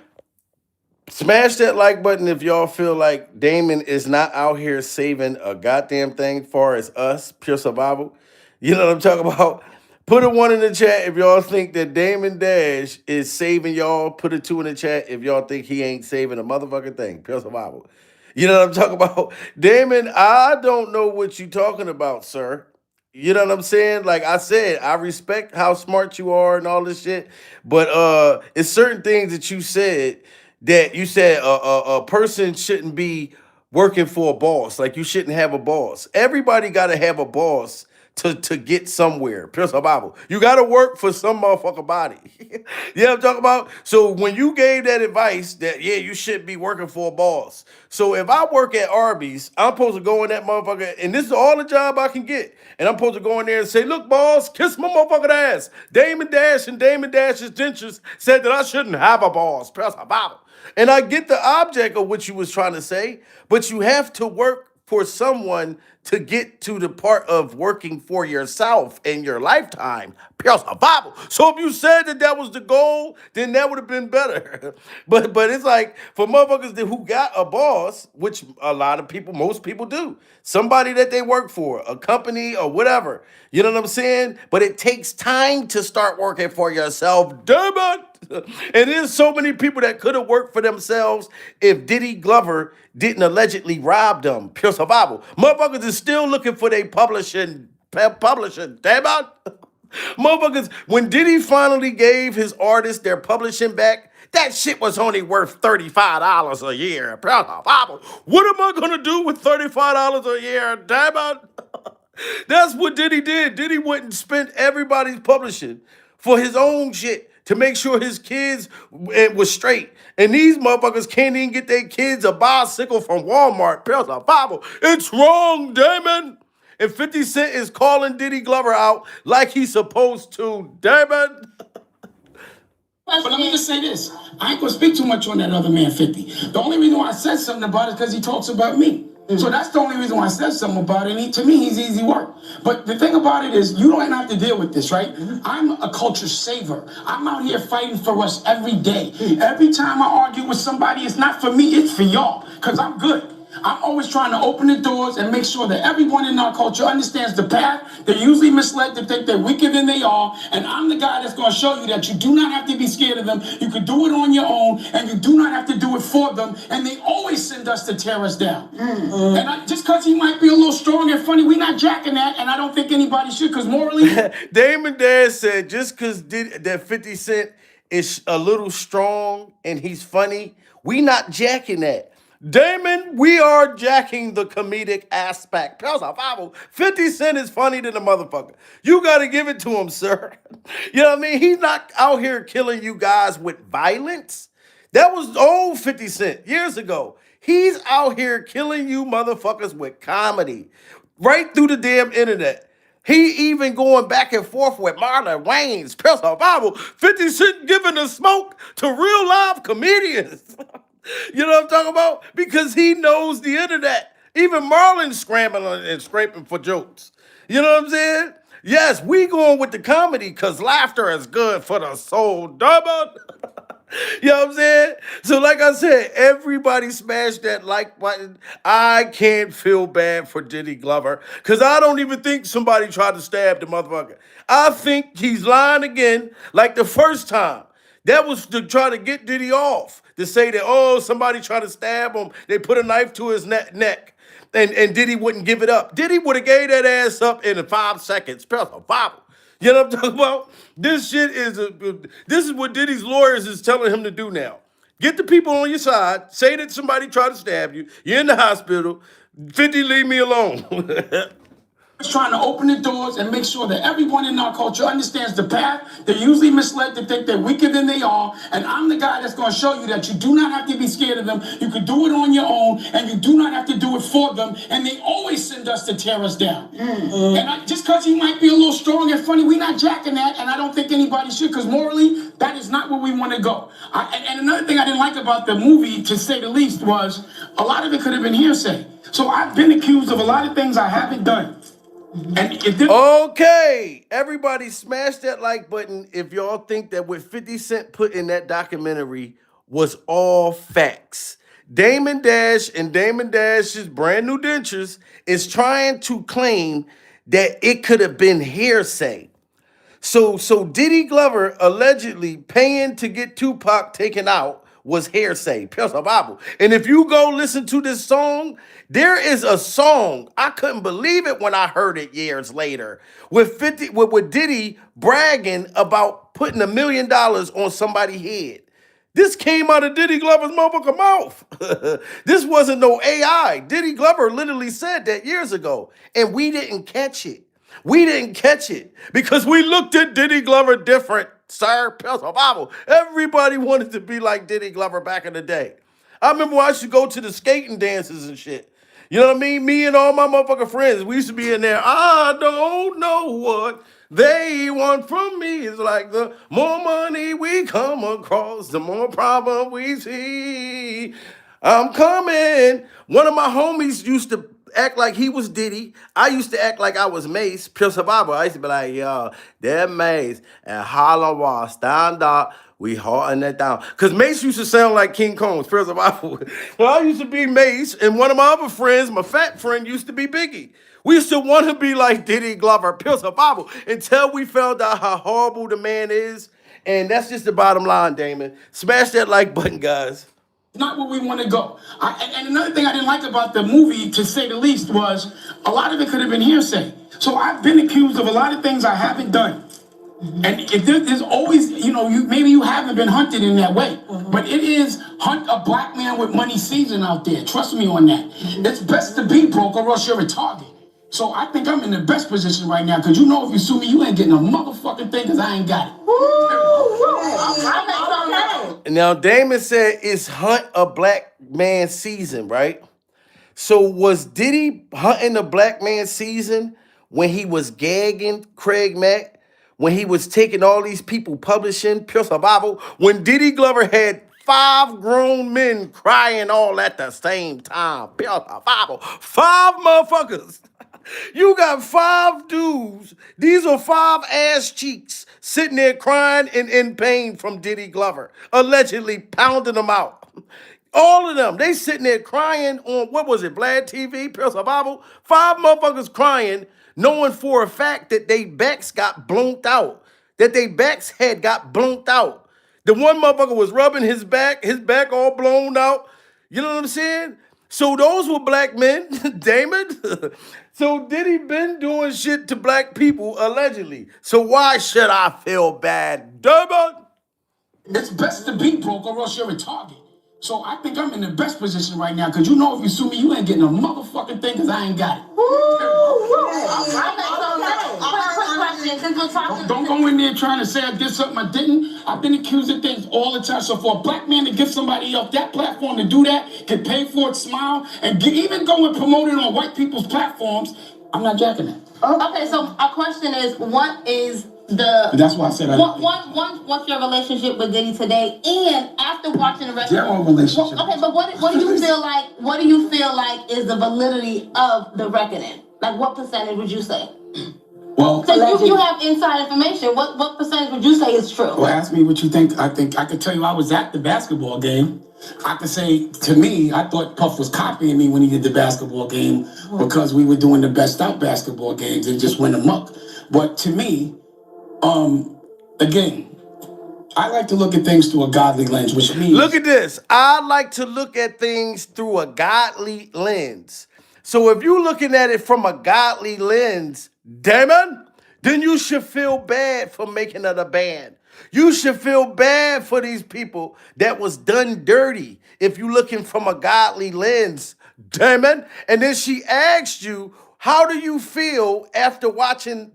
S1: Smash that like button if y'all feel like Damon is not out here saving a goddamn thing for as us, Pure Survival. You know what I'm talking about? Put a 1 in the chat if y'all think that Damon Dash is saving y'all. Put a 2 in the chat if y'all think he ain't saving a motherfucking thing. Pure Survival. You know what I'm talking about? Damon, I don't know what you talking about, sir. You know what I'm saying? Like I said, I respect how smart you are and all this shit. But it's certain things that you said a person shouldn't be working for a boss. Like you shouldn't have a boss. Everybody got to have a boss to get somewhere. Pure Survival. You got to work for some motherfucker body. You know what I'm talking about? So when you gave that advice that, yeah, you should be working for a boss. So if I work at Arby's, I'm supposed to go in that motherfucker, and this is all the job I can get. And I'm supposed to go in there and say, look, boss, kiss my motherfucking ass. Damon Dash and Damon Dash's dentures said that I shouldn't have a boss. Pure Survival. And I get the object of what you was trying to say, but you have to work for someone to get to the part of working for yourself in your lifetime. Pure Survival. So if you said that was the goal, then that would have been better. But it's like for motherfuckers who got a boss, which a lot of people, most people do, somebody that they work for, a company or whatever. You know what I'm saying? But it takes time to start working for yourself. Damn it! And there's so many people that could have worked for themselves if Diddy Glover didn't allegedly rob them. Pure Survival. Motherfuckers is still looking for their publishing. Damn it. Motherfuckers, when Diddy finally gave his artists their publishing back, that shit was only worth $35 a year. Pure Survival. What am I going to do with $35 a year? Damn it. That's what Diddy did. Diddy went and spent everybody's publishing for his own shit to make sure his kids was straight. And these motherfuckers can't even get their kids a bicycle from Walmart. Pure Survival. It's wrong, Damon. And 50 Cent is calling Diddy Glover out like he's supposed to. Damon.
S7: But let me just say this. I ain't gonna speak too much on that other man, 50. The only reason why I said something about it is because he talks about me. So that's the only reason why I said something about it. And to me, he's easy work. But the thing about it is, you don't have to deal with this, right? I'm a culture saver. I'm out here fighting for us every day. Every time I argue with somebody, it's not for me, it's for y'all. Because I'm good. I'm always trying to open the doors and make sure that everyone in our culture understands the path. They're usually misled to think they're weaker than they are. And I'm the guy that's going to show you that you do not have to be scared of them. You can do it on your own, and you do not have to do it for them. And they always send us to tear us down. And just because he might be a little strong and funny, we're not jacking that. And I don't think anybody should, because morally.
S1: Damon Dash said just because that 50 Cent is a little strong and he's funny, we not jacking that. Damon, we are jacking the comedic aspect. 50 Cent is funny than a motherfucker. You got to give it to him, sir. You know what I mean? He's not out here killing you guys with violence. That was old 50 Cent years ago. He's out here killing you motherfuckers with comedy. Right through the damn internet. He even going back and forth with Marlon Wayne's Pistol Bible. 50 Cent giving the smoke to real live comedians. You know what I'm talking about? Because he knows the internet. Even Marlon's scrambling and scraping for jokes. You know what I'm saying? Yes, we going with the comedy because laughter is good for the soul. Double. You know what I'm saying? So like I said, everybody smash that like button. I can't feel bad for Diddy Glover because I don't even think somebody tried to stab the motherfucker. I think he's lying again like the first time. That was to try to get Diddy off. To say that, oh, somebody tried to stab him. They put a knife to his neck. And Diddy wouldn't give it up. Diddy would have gave that ass up in 5 seconds. Bible. You know what I'm talking about? This shit is this is what Diddy's lawyers is telling him to do now. Get the people on your side. Say that somebody tried to stab you. You're in the hospital. 50, leave me alone.
S7: Trying to open the doors and make sure that everyone in our culture understands the path. They're usually misled to think they're weaker than they are. And I'm the guy that's going to show you that you do not have to be scared of them. You can do it on your own, and you do not have to do it for them. And they always send us to tear us down. And just because he might be a little strong and funny, we're not jacking that. And I don't think anybody should, because morally, that is not where we want to go. And another thing I didn't like about the movie, to say the least, was a lot of it could have been hearsay. So I've been accused of a lot of things I haven't done.
S1: Okay, everybody smash that like button if y'all think that what 50 Cent put in that documentary was all facts. Damon Dash and Damon Dash's brand new dentures is trying to claim that it could have been hearsay. So Diddy Glover allegedly paying to get Tupac taken out was hearsay. Bible. And if you go listen to this song, there is a song. I couldn't believe it when I heard it years later with Diddy bragging about putting $1 million on somebody's head. This came out of Diddy Glover's motherfucking mouth. This wasn't no AI. Diddy Glover literally said that years ago, and we didn't catch it. We didn't catch it because we looked at Diddy Glover different, sir. Bible. Everybody wanted to be like Diddy Glover back in the day. I remember when I used to go to the skating dances and shit. You know what I mean? Me and all my motherfucking friends, we used to be in there. I don't know what they want from me. It's like the more money we come across, the more problem we see. I'm coming. One of my homies used to act like he was Diddy. I used to act like I was Mace. Pure Survivor. I used to be like, yo, they're Mace and Harlem Wall. Stand up. We holding that down. Because Mace used to sound like King Kong's Pure Survivor. Well, I used to be Mace, and one of my other friends, my fat friend, used to be Biggie. We used to want to be like Diddy Glover, Pure Survivor, until we found out how horrible the man is. And that's just the bottom line, Damon. Smash that like button, guys.
S7: Not where we want to go. And another thing I didn't like about the movie, to say the least, was a lot of it could have been hearsay. So I've been accused of a lot of things I haven't done. And there's always, maybe you haven't been hunted in that way, but it is hunt a black man with money season out there. Trust me on that. It's best to be broke or else you're a target. So I think I'm in the best position right now, because if you sue me, you ain't getting a motherfucking thing, because I ain't got it.
S1: Now, Damon said it's hunt a black man season, right? So was Diddy hunting a black man season when he was gagging Craig Mack? When he was taking all these people publishing Pure Survival? When Diddy Glover had 5 grown men crying all at the same time? Pure Survival. 5 motherfuckers. You got 5 dudes. These are 5 ass cheeks sitting there crying and in pain from Diddy Glover, allegedly pounding them out. All of them. They sitting there crying on, what was it, Vlad TV, Pure Survival? 5 motherfuckers crying, knowing for a fact that they backs got blown out. That they backs had got blown out. The one motherfucker was rubbing his back all blown out. You know what I'm saying? So those were black men, Damon. So Diddy been doing shit to black people, allegedly. So why should I feel bad, Damon?
S7: It's best to be broke or else you're retarded. So I think I'm in the best position right now, because you know if you sue me, you ain't getting a motherfucking thing, because I ain't got it. Don't go in there trying to say I did something I didn't. I've been accused of things all the time. So for a black man to give somebody else that platform to do that, get paid for it, smile, and even go and promote it on white people's platforms, I'm not jacking it.
S6: Okay, so our question is, what is
S7: that's why I said
S6: what's your relationship with Diddy today? And after watching the rest
S7: their own relationship.
S6: okay, but what do you feel like? What do you feel like is the validity of the reckoning? Like, what percentage would you say?
S7: Well,
S6: Since you have inside information, what percentage would you say is true?
S7: Well, ask me what you think. I think I could tell you I was at the basketball game. I could say, to me, I thought Puff was copying me when he did the basketball game because we were doing the best out basketball games and just went amok. But to me, again, I like to look at things through a godly lens, which means...
S1: Look at this. I like to look at things through a godly lens. So if you're looking at it from a godly lens, Damon, then you should feel bad for making it a band. You should feel bad for these people that was done dirty if you're looking from a godly lens, Damon. And then she asked you, how do you feel after watching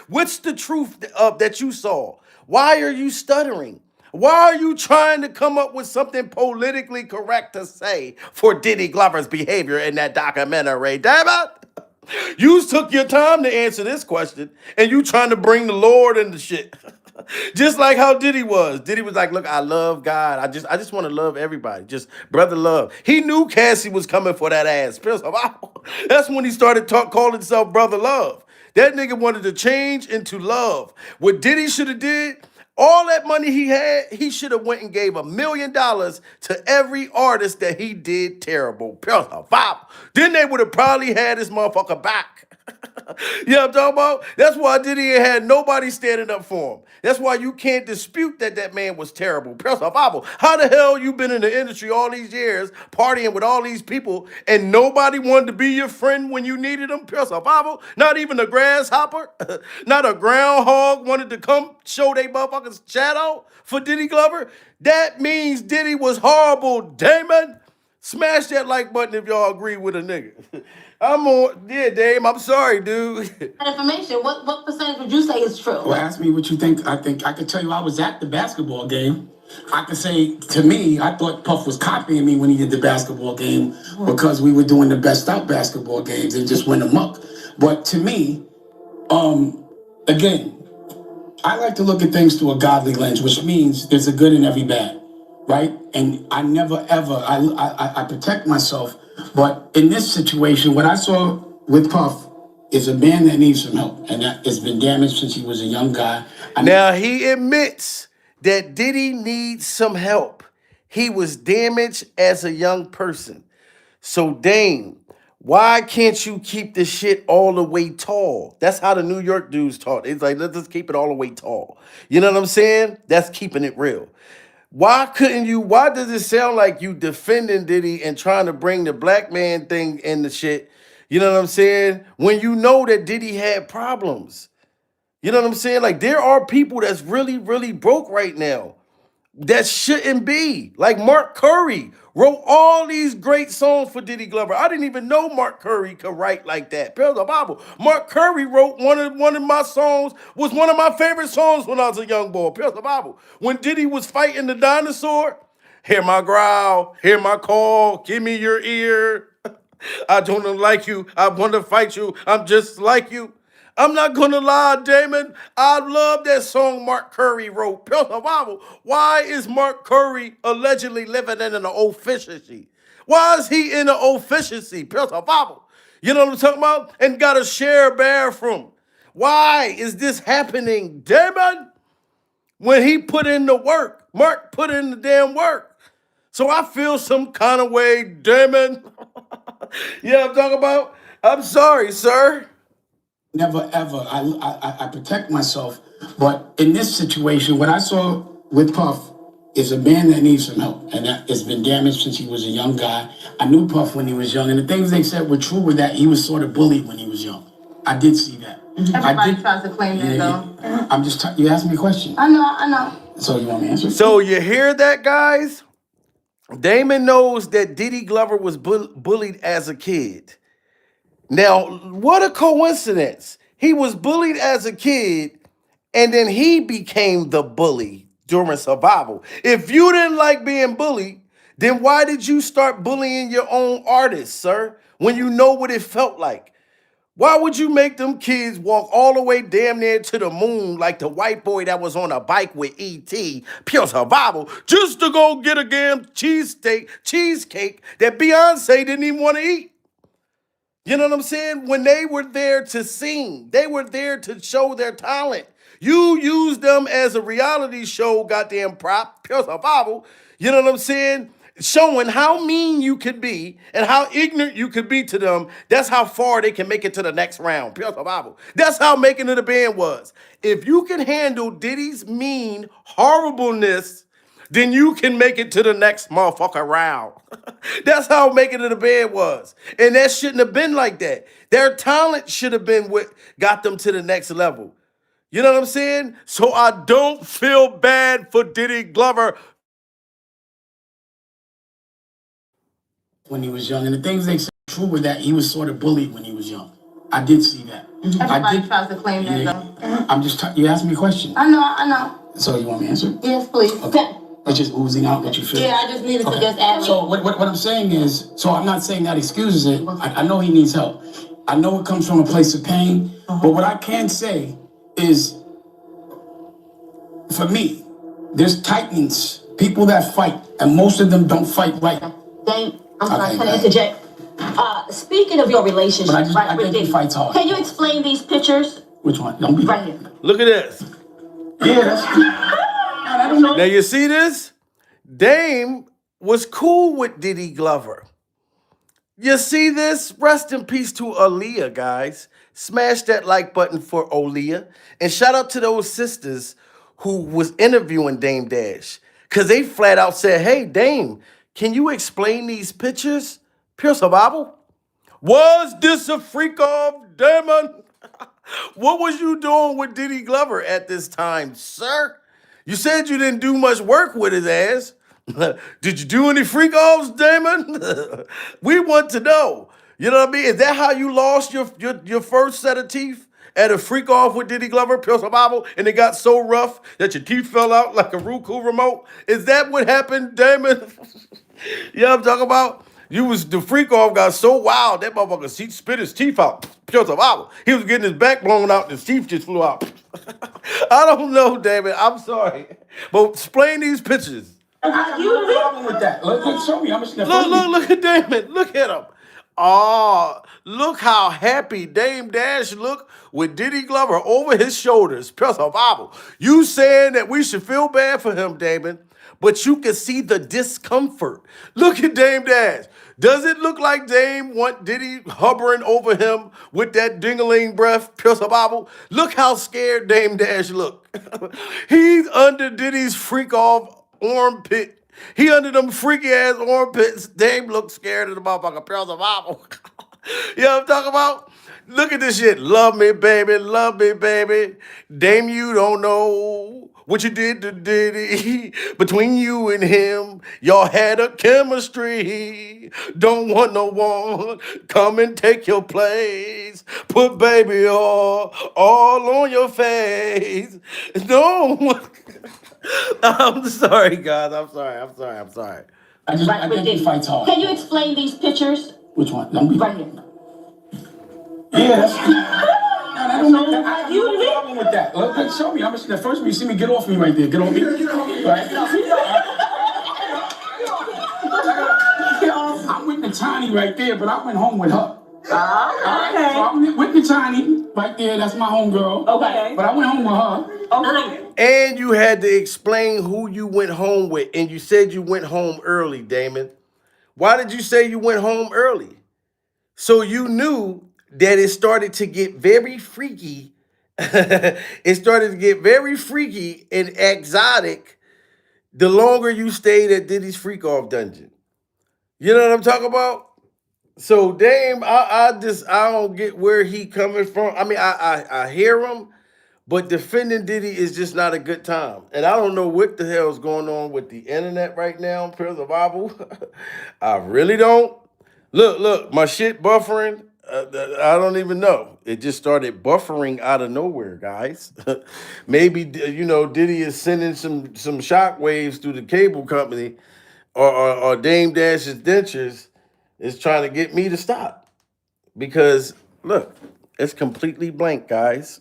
S1: what's the truth that you saw? Why are you stuttering? Why are you trying to come up with something politically correct to say for Diddy Glover's behavior in that documentary? Damn it! You took your time to answer this question, and you trying to bring the Lord into shit. Just like how Diddy was. Diddy was like, look, I love God. I just want to love everybody. Just brother love. He knew Cassie was coming for that ass. That's when he started calling himself brother love. That nigga wanted to change into love. What Diddy should have did, all that money he had, he should have went and gave $1 million to every artist that he did terrible. Then they would have probably had this motherfucker back. You know what I'm talking about? That's why Diddy ain't had nobody standing up for him. That's why you can't dispute that man was terrible. How the hell you been in the industry all these years, partying with all these people, and nobody wanted to be your friend when you needed them? Not even a grasshopper, not a groundhog wanted to come show they motherfuckers shadow for Diddy Glover? That means Diddy was horrible, Damon. Smash that like button if y'all agree with a nigga. Dame, I'm sorry, dude.
S6: Information, what percentage would you say is true?
S7: Well, ask me what you think. I think I could tell you I was at the basketball game. I could say, to me, I thought Puff was copying me when he did the basketball game because we were doing the best out basketball games and just went amok. But to me, again, I like to look at things through a godly lens, which means there's a good in every bad, right? And I never, ever, I protect myself. But in this situation, what I saw with Puff is a man that needs some help. And that has been damaged since he was a young guy.
S1: Now, he admits that Diddy needs some help. He was damaged as a young person. So, Dame, why can't you keep the shit all the way tall? That's how the New York dudes talk. It's like, let's just keep it all the way tall. You know what I'm saying? That's keeping it real. Why does it sound like you defending Diddy and trying to bring the black man thing in the shit? You know what I'm saying? When you know that Diddy had problems. You know what I'm saying? Like, there are people that's really, really broke right now. That shouldn't be. Like Mark Curry wrote all these great songs for Diddy Glover. I didn't even know Mark Curry could write like that. Mark Curry wrote one of my songs, was one of my favorite songs when I was a young boy. When Diddy was fighting the dinosaur, hear my growl, hear my call, give me your ear. I don't like you, I want to fight you, I'm just like you. I'm not gonna lie, Damon. I love that song Mark Curry wrote. Why is Mark Curry allegedly living in an efficiency? Why is he in an efficiency? You know what I'm talking about? And got to share a bathroom. Why is this happening, Damon? When he put in the work, Mark put in the damn work. So I feel some kind of way, Damon. You know what I'm talking about? I'm sorry, sir.
S7: Never ever. I protect myself, but in this situation, what I saw with Puff is a man that needs some help, and that has been damaged since he was a young guy. I knew Puff when he was young, and the things they said were true. Were that he was sort of bullied when he was young. I did see that.
S6: Everybody tries to claim that, though.
S7: I'm just. You asked me a question.
S6: I know.
S7: So you want me to answer?
S1: So you hear that, guys? Damon knows that Diddy Glover was bullied as a kid. Now, what a coincidence. He was bullied as a kid, and then he became the bully during survival. If you didn't like being bullied, then why did you start bullying your own artists, sir? When you know what it felt like. Why would you make them kids walk all the way damn near to the moon like the white boy that was on a bike with E.T., pure survival, just to go get a damn cheesecake that Beyonce didn't even want to eat? You know what I'm saying? When they were there to sing, they were there to show their talent. You used them as a reality show, goddamn prop, pure survival. You know what I'm saying? Showing how mean you could be and how ignorant you could be to them. That's how far they can make it to the next round. Pure survival. That's how making it a band was. If you can handle Diddy's mean horribleness, then you can make it to the next motherfucker round. That's how making it a band was. And that shouldn't have been like that. Their talent should have been what got them to the next level. You know what I'm saying? So I don't feel bad for Diddy Glover.
S7: When he was young, and the things they said were true were that he was sort of bullied when he was young. I did see that.
S6: Everybody tries to claim that, though.
S7: I'm just. You asked me a question.
S6: I know.
S7: So you want me to answer?
S6: Yes, please.
S7: Okay. It's just oozing out what you feel.
S6: Yeah, I just needed to just add.
S7: So what I'm saying is, so I'm not saying that excuses it. I know he needs help. I know it comes from a place of pain. But what I can say is, for me, there's titans, people that fight, and most of them don't fight right.
S6: Dame, I'm sorry, can I interject? Speaking of your relationship,
S7: I think he fights hard.
S6: Can you explain these pictures?
S7: Which one? Don't be
S6: right here.
S1: Look at this.
S7: Yeah, that's I don't know.
S1: Now you see this? Dame was cool with Diddy Glover. You see this? Rest in peace to Aaliyah, guys. Smash that like button for Aaliyah. And shout out to those sisters who was interviewing Dame Dash. Because they flat out said, hey, Dame, can you explain these pictures? Pure survival? Was this a freak off, Damon? What was you doing with Diddy Glover at this time, sir? You said you didn't do much work with his ass. Did you do any freak offs, Damon? We want to know. You know what I mean? Is that how you lost your first set of teeth? At a freak off with Diddy Glover, pure survival, and it got so rough that your teeth fell out like a Roku remote? Is that what happened, Damon? You know what I'm talking about? The freak off got so wild, that motherfucker spit his teeth out. Pure survival. He was getting his back blown out and his teeth just flew out. I don't know, David. I'm sorry. But explain these pictures.
S7: I have no problem with that. Look, show me.
S1: Look at Damon. Look at him. Oh, look how happy Dame Dash look with Diddy Glover over his shoulders. Pure survival. You saying that we should feel bad for him, Damon, but you can see the discomfort. Look at Dame Dash. Does it look like Dame want Diddy hovering over him with that ding-a-ling breath, pure survival? Look how scared Dame Dash look. He's under Diddy's freak-off armpit. He under them freaky-ass armpits. Dame look scared of the motherfucker, pure survival. You know what I'm talking about? Look at this shit. Love me, baby. Love me, baby. Dame, you don't know what you did to Diddy. Between you and him, y'all had a chemistry. Don't want no one come and take your place. Put baby all on your face. No. I'm sorry, guys. I'm sorry.
S7: I think he fights hard.
S6: Can you explain these pictures?
S7: Which one? Don't be
S6: right here.
S7: Yeah, that's I don't know. I have no problem with that. Look, show me. The first one you see me, get off me right there. Get off me. Right? I'm with the Tiny right there, but I went home with her. So I'm with the Chinese right there. That's my homegirl.
S8: Okay.
S7: But I went home with her.
S8: Okay.
S1: And you had to explain who you went home with, and you said you went home early, Damon. Why did you say you went home early? So you knew that it started to get very freaky. It started to get very freaky and exotic the longer you stayed at Diddy's freak off dungeon. You know what I'm talking about? So Dame, I don't get where he coming from. I mean, I hear him, but defending Diddy is just not a good time. And I don't know what the hell is going on with the internet right now, per the Bible. I really don't. Look, my shit buffering. I don't even know. It just started buffering out of nowhere, guys. Maybe, Diddy is sending some shock waves through the cable company, or Dame Dash's dentures is trying to get me to stop. Because, look, it's completely blank, guys.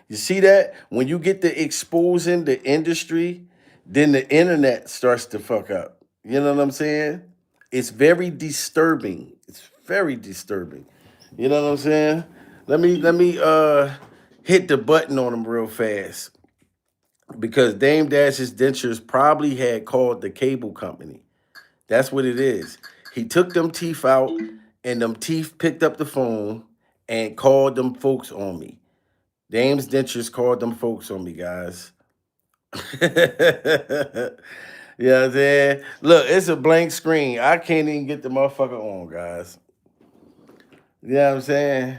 S1: You see that? When you get to exposing the industry, then the internet starts to fuck up. You know what I'm saying? It's very disturbing. It's very disturbing. You know what I'm saying? Let me hit the button on him real fast. Because Dame Dash's dentures probably had called the cable company. That's what it is. He took them teeth out, and them teeth picked up the phone and called them folks on me. Dame's dentures called them folks on me, guys. You know what I'm saying? Look, it's a blank screen. I can't even get the motherfucker on, guys. You know what I'm saying?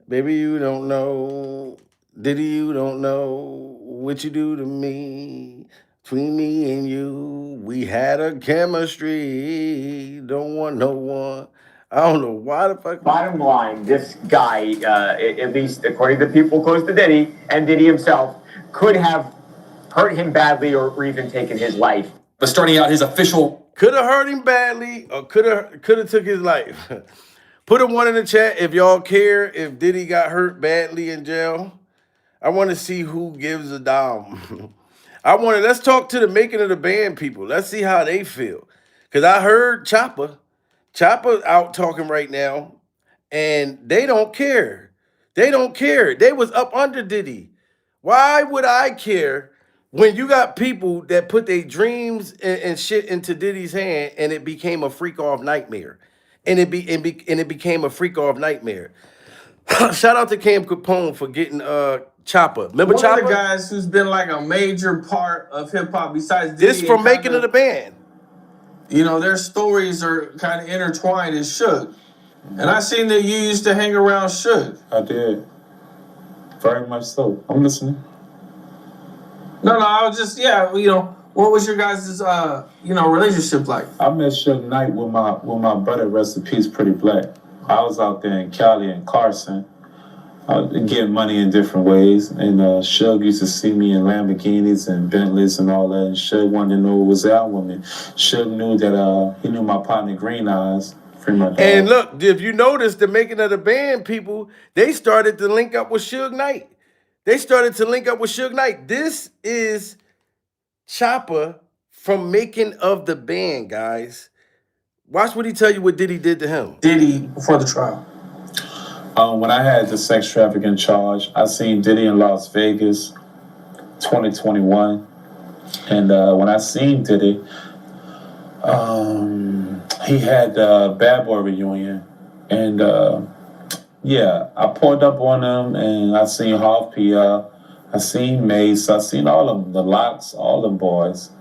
S1: Baby, you don't know. Diddy, you don't know what you do to me. Between me and you, we had a chemistry. Don't want no one. I don't know why the fuck.
S2: Bottom line, this guy, at least according to people close to Diddy and Diddy himself, could have hurt him badly or even taken his life.
S3: But starting out his official
S1: Could have hurt him badly or could have took his life. Put a 1 in the chat if y'all care if Diddy got hurt badly in jail. I want to see who gives a damn. Let's talk to the making of the band people. Let's see how they feel. Because I heard Chopper out talking right now, and they don't care. They don't care. They was up under Diddy. Why would I care when you got people that put their dreams and shit into Diddy's hand, and it became a freak off nightmare, and it became a freak off nightmare. Shout out to Cam Capone for getting Chopper. Remember
S9: One
S1: Chopper?
S9: of the guys who's been like a major part of hip hop besides Diddy.
S1: This from making of the band.
S9: You know, their stories are kind of intertwined is Suge. And I seen that you used to hang around Suge.
S10: I did. Very much so. I'm listening.
S9: No, I was just, what was your guys' relationship like?
S10: I met Suge Knight with my brother, rest in peace, Pretty Black. I was out there in Cali and Carson, getting money in different ways. And Suge used to see me in Lamborghinis and Bentleys and all that. And Suge wanted to know what was out with me. Suge knew that he knew my partner Green Eyes.
S1: And look, if you notice the making of the band people, they started to link up with Suge Knight. This is Chopper from making of the band, guys. Watch what he tell you what Diddy did to him.
S9: Diddy before the trial.
S10: When I had the sex trafficking charge, I seen Diddy in Las Vegas, 2021. And when I seen Diddy, he had the Bad Boy reunion. And I pulled up on him and I seen Half PR, I seen Mace, I seen all of them, the Locks, all them boys.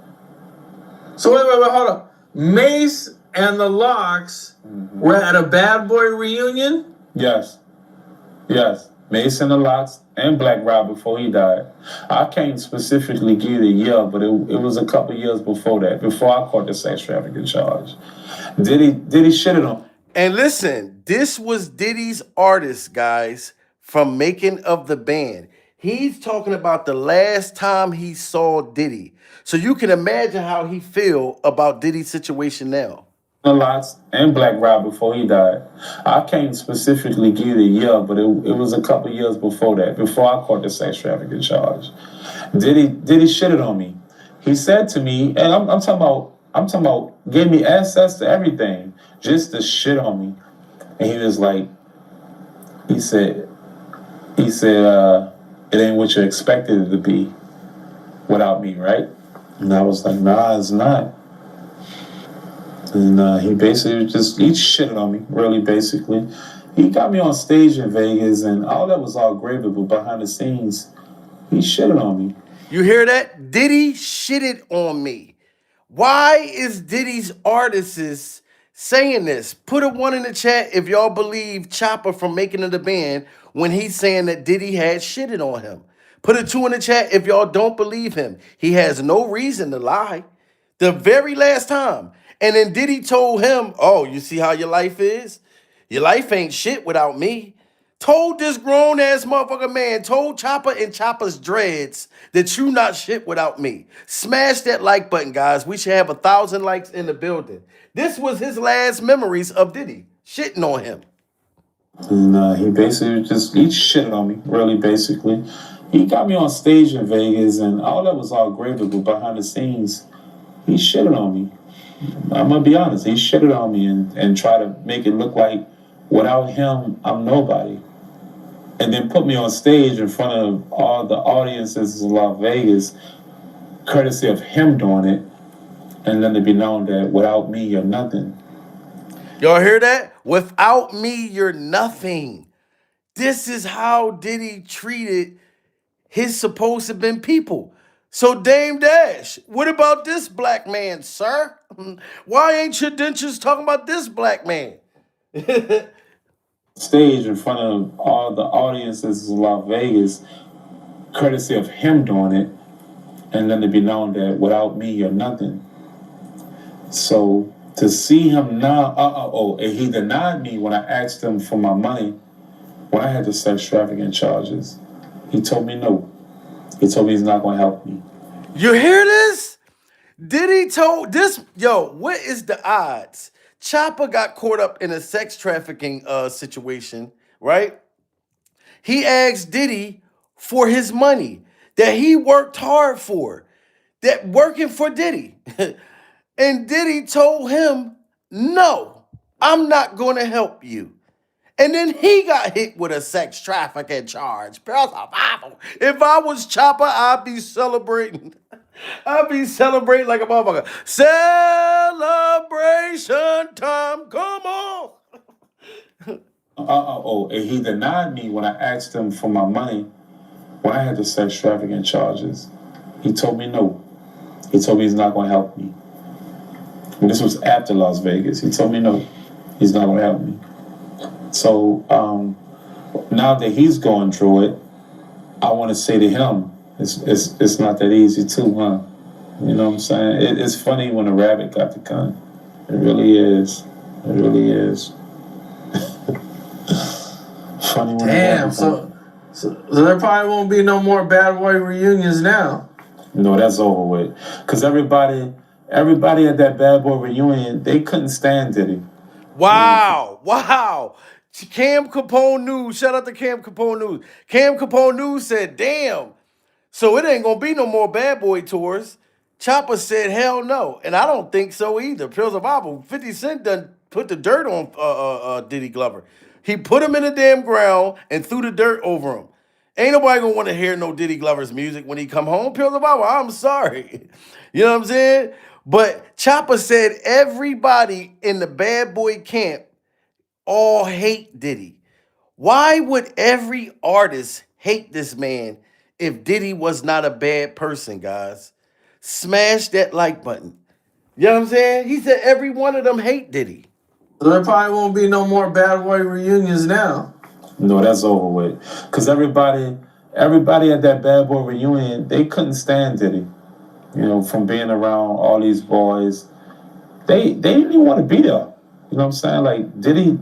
S9: So wait, hold up. Mace and the Locks were at a Bad Boy reunion?
S10: Yes. Mace and the Locks and Black Rob before he died. I can't specifically give the year, but it was a couple years before that, before I caught the sex trafficking charge. Diddy shitted on.
S1: And listen, this was Diddy's artist, guys, from making of the band. He's talking about the last time he saw Diddy. So you can imagine how he feel about Diddy's situation now.
S10: The Locks and Black Rob before he died. I can't specifically give the year, but it was a couple years before that, before I caught the sex trafficking charge. Diddy shitted on me. He said to me, and I'm talking about gave me access to everything, just to shit on me. And he was like, he said, it ain't what you expected it to be without me, right? And I was like, nah, it's not. And he basically he shitted on me, really, basically. He got me on stage in Vegas, and all that was all gravy, but behind the scenes, he shitted on me.
S1: You hear that? Diddy shitted on me. Why is Diddy's artists saying this? Put a 1 in the chat if y'all believe Chopper from Making of the Band when he's saying that Diddy had shitted on him. Put a 2 in the chat if y'all don't believe him. He has no reason to lie. The very last time. And then Diddy told him, oh, you see how your life is? Your life ain't shit without me. Told this grown ass motherfucker man, told Chopper and Chopper's dreads that you not shit without me. Smash that like button, guys. We should have 1,000 likes in the building. This was his last memories of Diddy shitting on him.
S10: And he basically he shitted on me, really, basically. He got me on stage in Vegas, and all that was all gravy, but behind the scenes, he shitted on me. I'm gonna be honest, he shitted on me and tried to make it look like without him, I'm nobody. And then put me on stage in front of all the audiences in Las Vegas, courtesy of him doing it, and then to be known that without me, you're nothing.
S1: Y'all hear that? Without me, you're nothing. This is how Diddy treated his supposed to been people. So Dame Dash, what about this black man, sir? Why ain't your dentures talking about this black man?
S10: Stage in front of all the audiences in Las Vegas, courtesy of him doing it, and then to be known that without me, you're nothing. So to see him now, and he denied me when I asked him for my money when I had the sex trafficking charges. He told me no. He told me he's not going to help me.
S1: You hear this? Diddy told this, yo, what is the odds? Chopper got caught up in a sex trafficking situation, right? He asked Diddy for his money that he worked hard for, that working for Diddy. And Diddy told him, no, I'm not going to help you. And then he got hit with a sex trafficking charge. If I was Chopper, I'd be celebrating. I'd be celebrating like a motherfucker. Celebration time, come on.
S10: And he denied me when I asked him for my money when I had the sex trafficking charges. He told me no. He told me he's not going to help me. And this was after Las Vegas. He told me no, he's not going to help me. So now that he's going through it, I want to say to him, it's not that easy too, huh? You know what I'm saying? It's funny when a rabbit got the gun. It really is. It really is. Funny when
S9: damn, so there probably won't be no more Bad Boy reunions now.
S10: No, that's over with. Because everybody at that Bad Boy reunion, they couldn't stand Diddy.
S1: Wow. Cam Capone News, shout out to Cam Capone News. Cam Capone News said, damn, so it ain't gonna be no more Bad Boy tours. Chopper said, hell no. And I don't think so either. Pills of Bible, 50 Cent done put the dirt on Diddy Glover. He put him in the damn ground and threw the dirt over him. Ain't nobody gonna want to hear no Diddy Glover's music when he come home. Pills of Bible, I'm sorry. You know what I'm saying? But Chopper said everybody in the Bad Boy camp all hate Diddy. Why would every artist hate this man if Diddy was not a bad person, guys? Smash that like button. You know what I'm saying? He said every one of them hate Diddy.
S9: So there probably won't be no more Bad Boy reunions now.
S10: No, that's over with. Because everybody at that Bad Boy reunion, they couldn't stand Diddy. You know, from being around all these boys. They didn't even want to be there. You know what I'm saying? Like, Diddy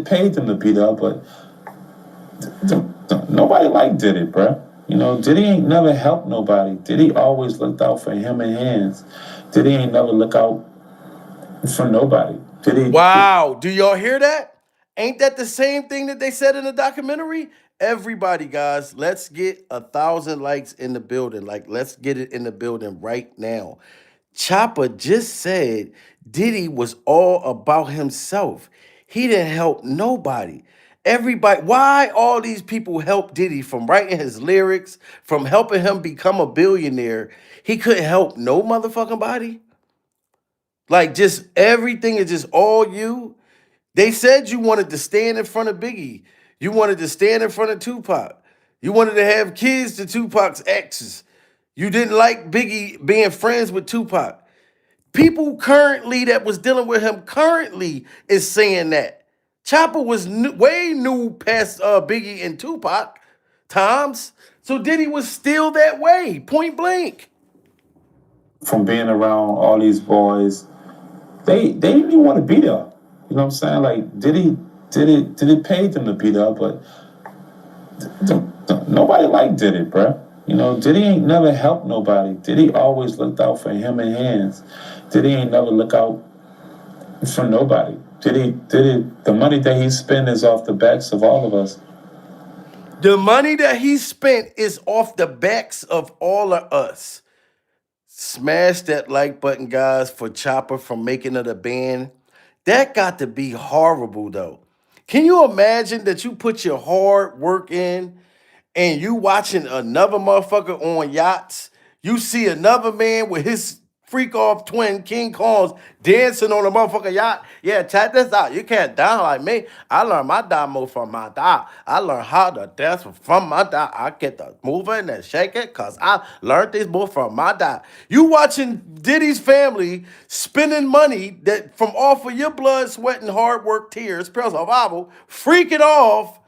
S10: paid them to be there, but nobody liked Diddy, bro. You know, Diddy ain't never helped nobody. Diddy always looked out for him and hands. Diddy ain't never look out for nobody.
S1: Wow, do y'all hear that? Ain't that the same thing that they said in the documentary? Everybody, guys, let's get 1,000 likes in the building. Like, let's get it in the building right now. Chopper just said Diddy was all about himself. He didn't help nobody. Everybody, why all these people helped Diddy from writing his lyrics, from helping him become a billionaire? He couldn't help no motherfucking body. Like, just everything is just all you. They said you wanted to stand in front of Biggie. You wanted to stand in front of Tupac. You wanted to have kids to Tupac's exes. You didn't like Biggie being friends with Tupac. People currently that was dealing with him currently is saying that. Chopper was way new past Biggie and Tupac times. So Diddy was still that way, point blank.
S10: From being around all these boys, they didn't even want to be there. You know what I'm saying? Like, Diddy paid them to be there, but nobody liked Diddy, bruh. You know, Diddy ain't never helped nobody. Diddy always looked out for him and hands. Diddy ain't never look out for nobody. Diddy, the money that he spent is off the backs of all of us.
S1: The money that he spent is off the backs of all of us. Smash that like button, guys, for Chopper from making it a band. That got to be horrible, though. Can you imagine that you put your hard work in and you watching another motherfucker on yachts? You see another man with his freak off twin King Kong's dancing on a motherfucking yacht. Yeah, check this out. You can't dance like me. I learned my demo from my dad. I learned how to dance from my dad. I get the moving and shake it because I learned these moves from my dad. You watching Diddy's family spending money that from off of your blood, sweat, and hard work, tears, pure survival, freaking off.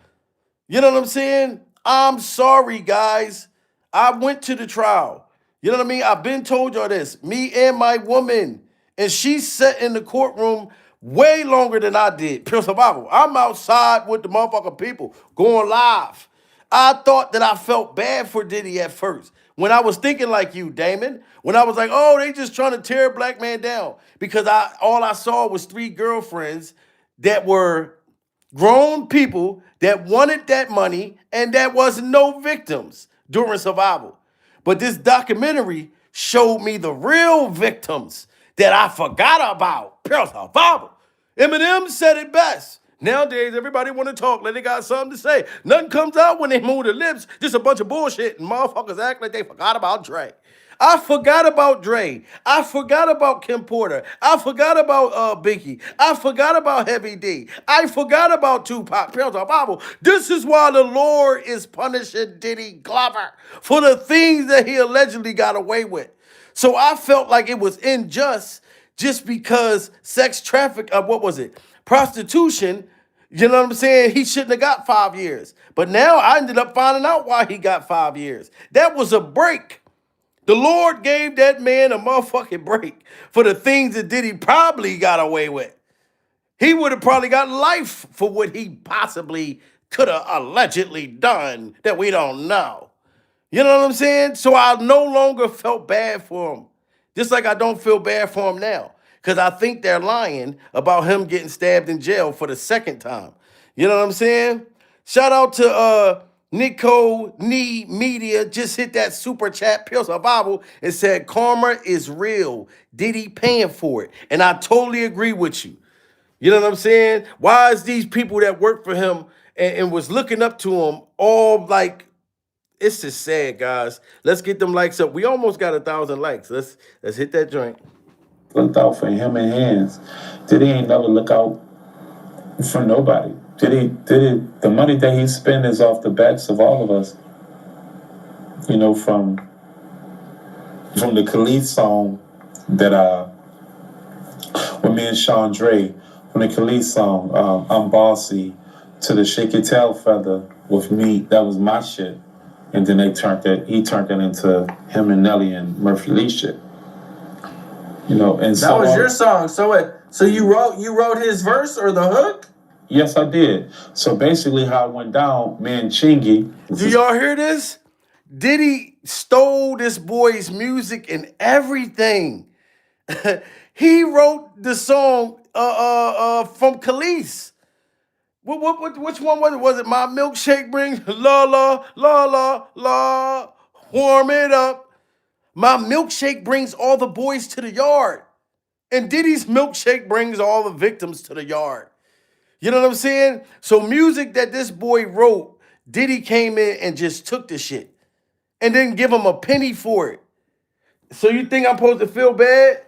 S1: You know what I'm saying? I'm sorry, guys. I went to the trial. You know what I mean? I've been told y'all this. Me and my woman. And she sat in the courtroom way longer than I did. Pure survival. I'm outside with the motherfucking people going live. I thought that I felt bad for Diddy at first. When I was thinking like you, Damon. When I was like, oh, they just trying to tear a black man down. Because all I saw was 3 girlfriends that were grown people that wanted that money and that was no victims during survival. But this documentary showed me the real victims that I forgot about. Pure survival. Eminem said it best. Nowadays, everybody want to talk like they got something to say. Nothing comes out when they move their lips. Just a bunch of bullshit. And motherfuckers act like they forgot about Dre. I forgot about Dre. I forgot about Kim Porter. I forgot about Biggie. I forgot about Heavy D. I forgot about Tupac. Pure survival. This is why the Lord is punishing Diddy Glover for the things that he allegedly got away with. So I felt like it was unjust just because sex traffic, what was it? Prostitution, you know what I'm saying? He shouldn't have got 5 years. But now I ended up finding out why he got 5 years. That was a break. The Lord gave that man a motherfucking break for the things that Diddy probably got away with. He would have probably got life for what he possibly could have allegedly done that we don't know. You know what I'm saying? So I no longer felt bad for him. Just like I don't feel bad for him now. Because I think they're lying about him getting stabbed in jail for the second time. You know what I'm saying? Shout out to Nico Nee Media. Just hit that super chat, Pure Survival, and said karma is real. Diddy paying for it. And I totally agree with you. You know what I'm saying? Why is these people that work for him and was looking up to him all like, it's just sad, guys. Let's get them likes up. We almost got 1,000 likes. Let's hit that joint.
S10: Looked out for him and hands. Diddy ain't never look out for nobody. Diddy, the money that he spent is off the backs of all of us. You know, from the Khalid song that with me and Sean Dre, from the Khalid song, I'm Bossy, to the Shake Your Tail Feather with me, that was my shit. And then he turned that into him and Nelly and Murphy Lee shit. You know, and
S9: that was your song. So you wrote his verse or the hook?
S10: Yes, I did. So basically how it went down, me and Chingy.
S1: Do y'all hear this? Diddy stole this boy's music and everything. He wrote the song from Khalees. Which one was it? Was it My Milkshake Brings La La La La La Warm It Up? My milkshake brings all the boys to the yard. And Diddy's milkshake brings all the victims to the yard. You know what I'm saying? So music that this boy wrote, Diddy came in and just took the shit and didn't give him a penny for it. So you think I'm supposed to feel bad?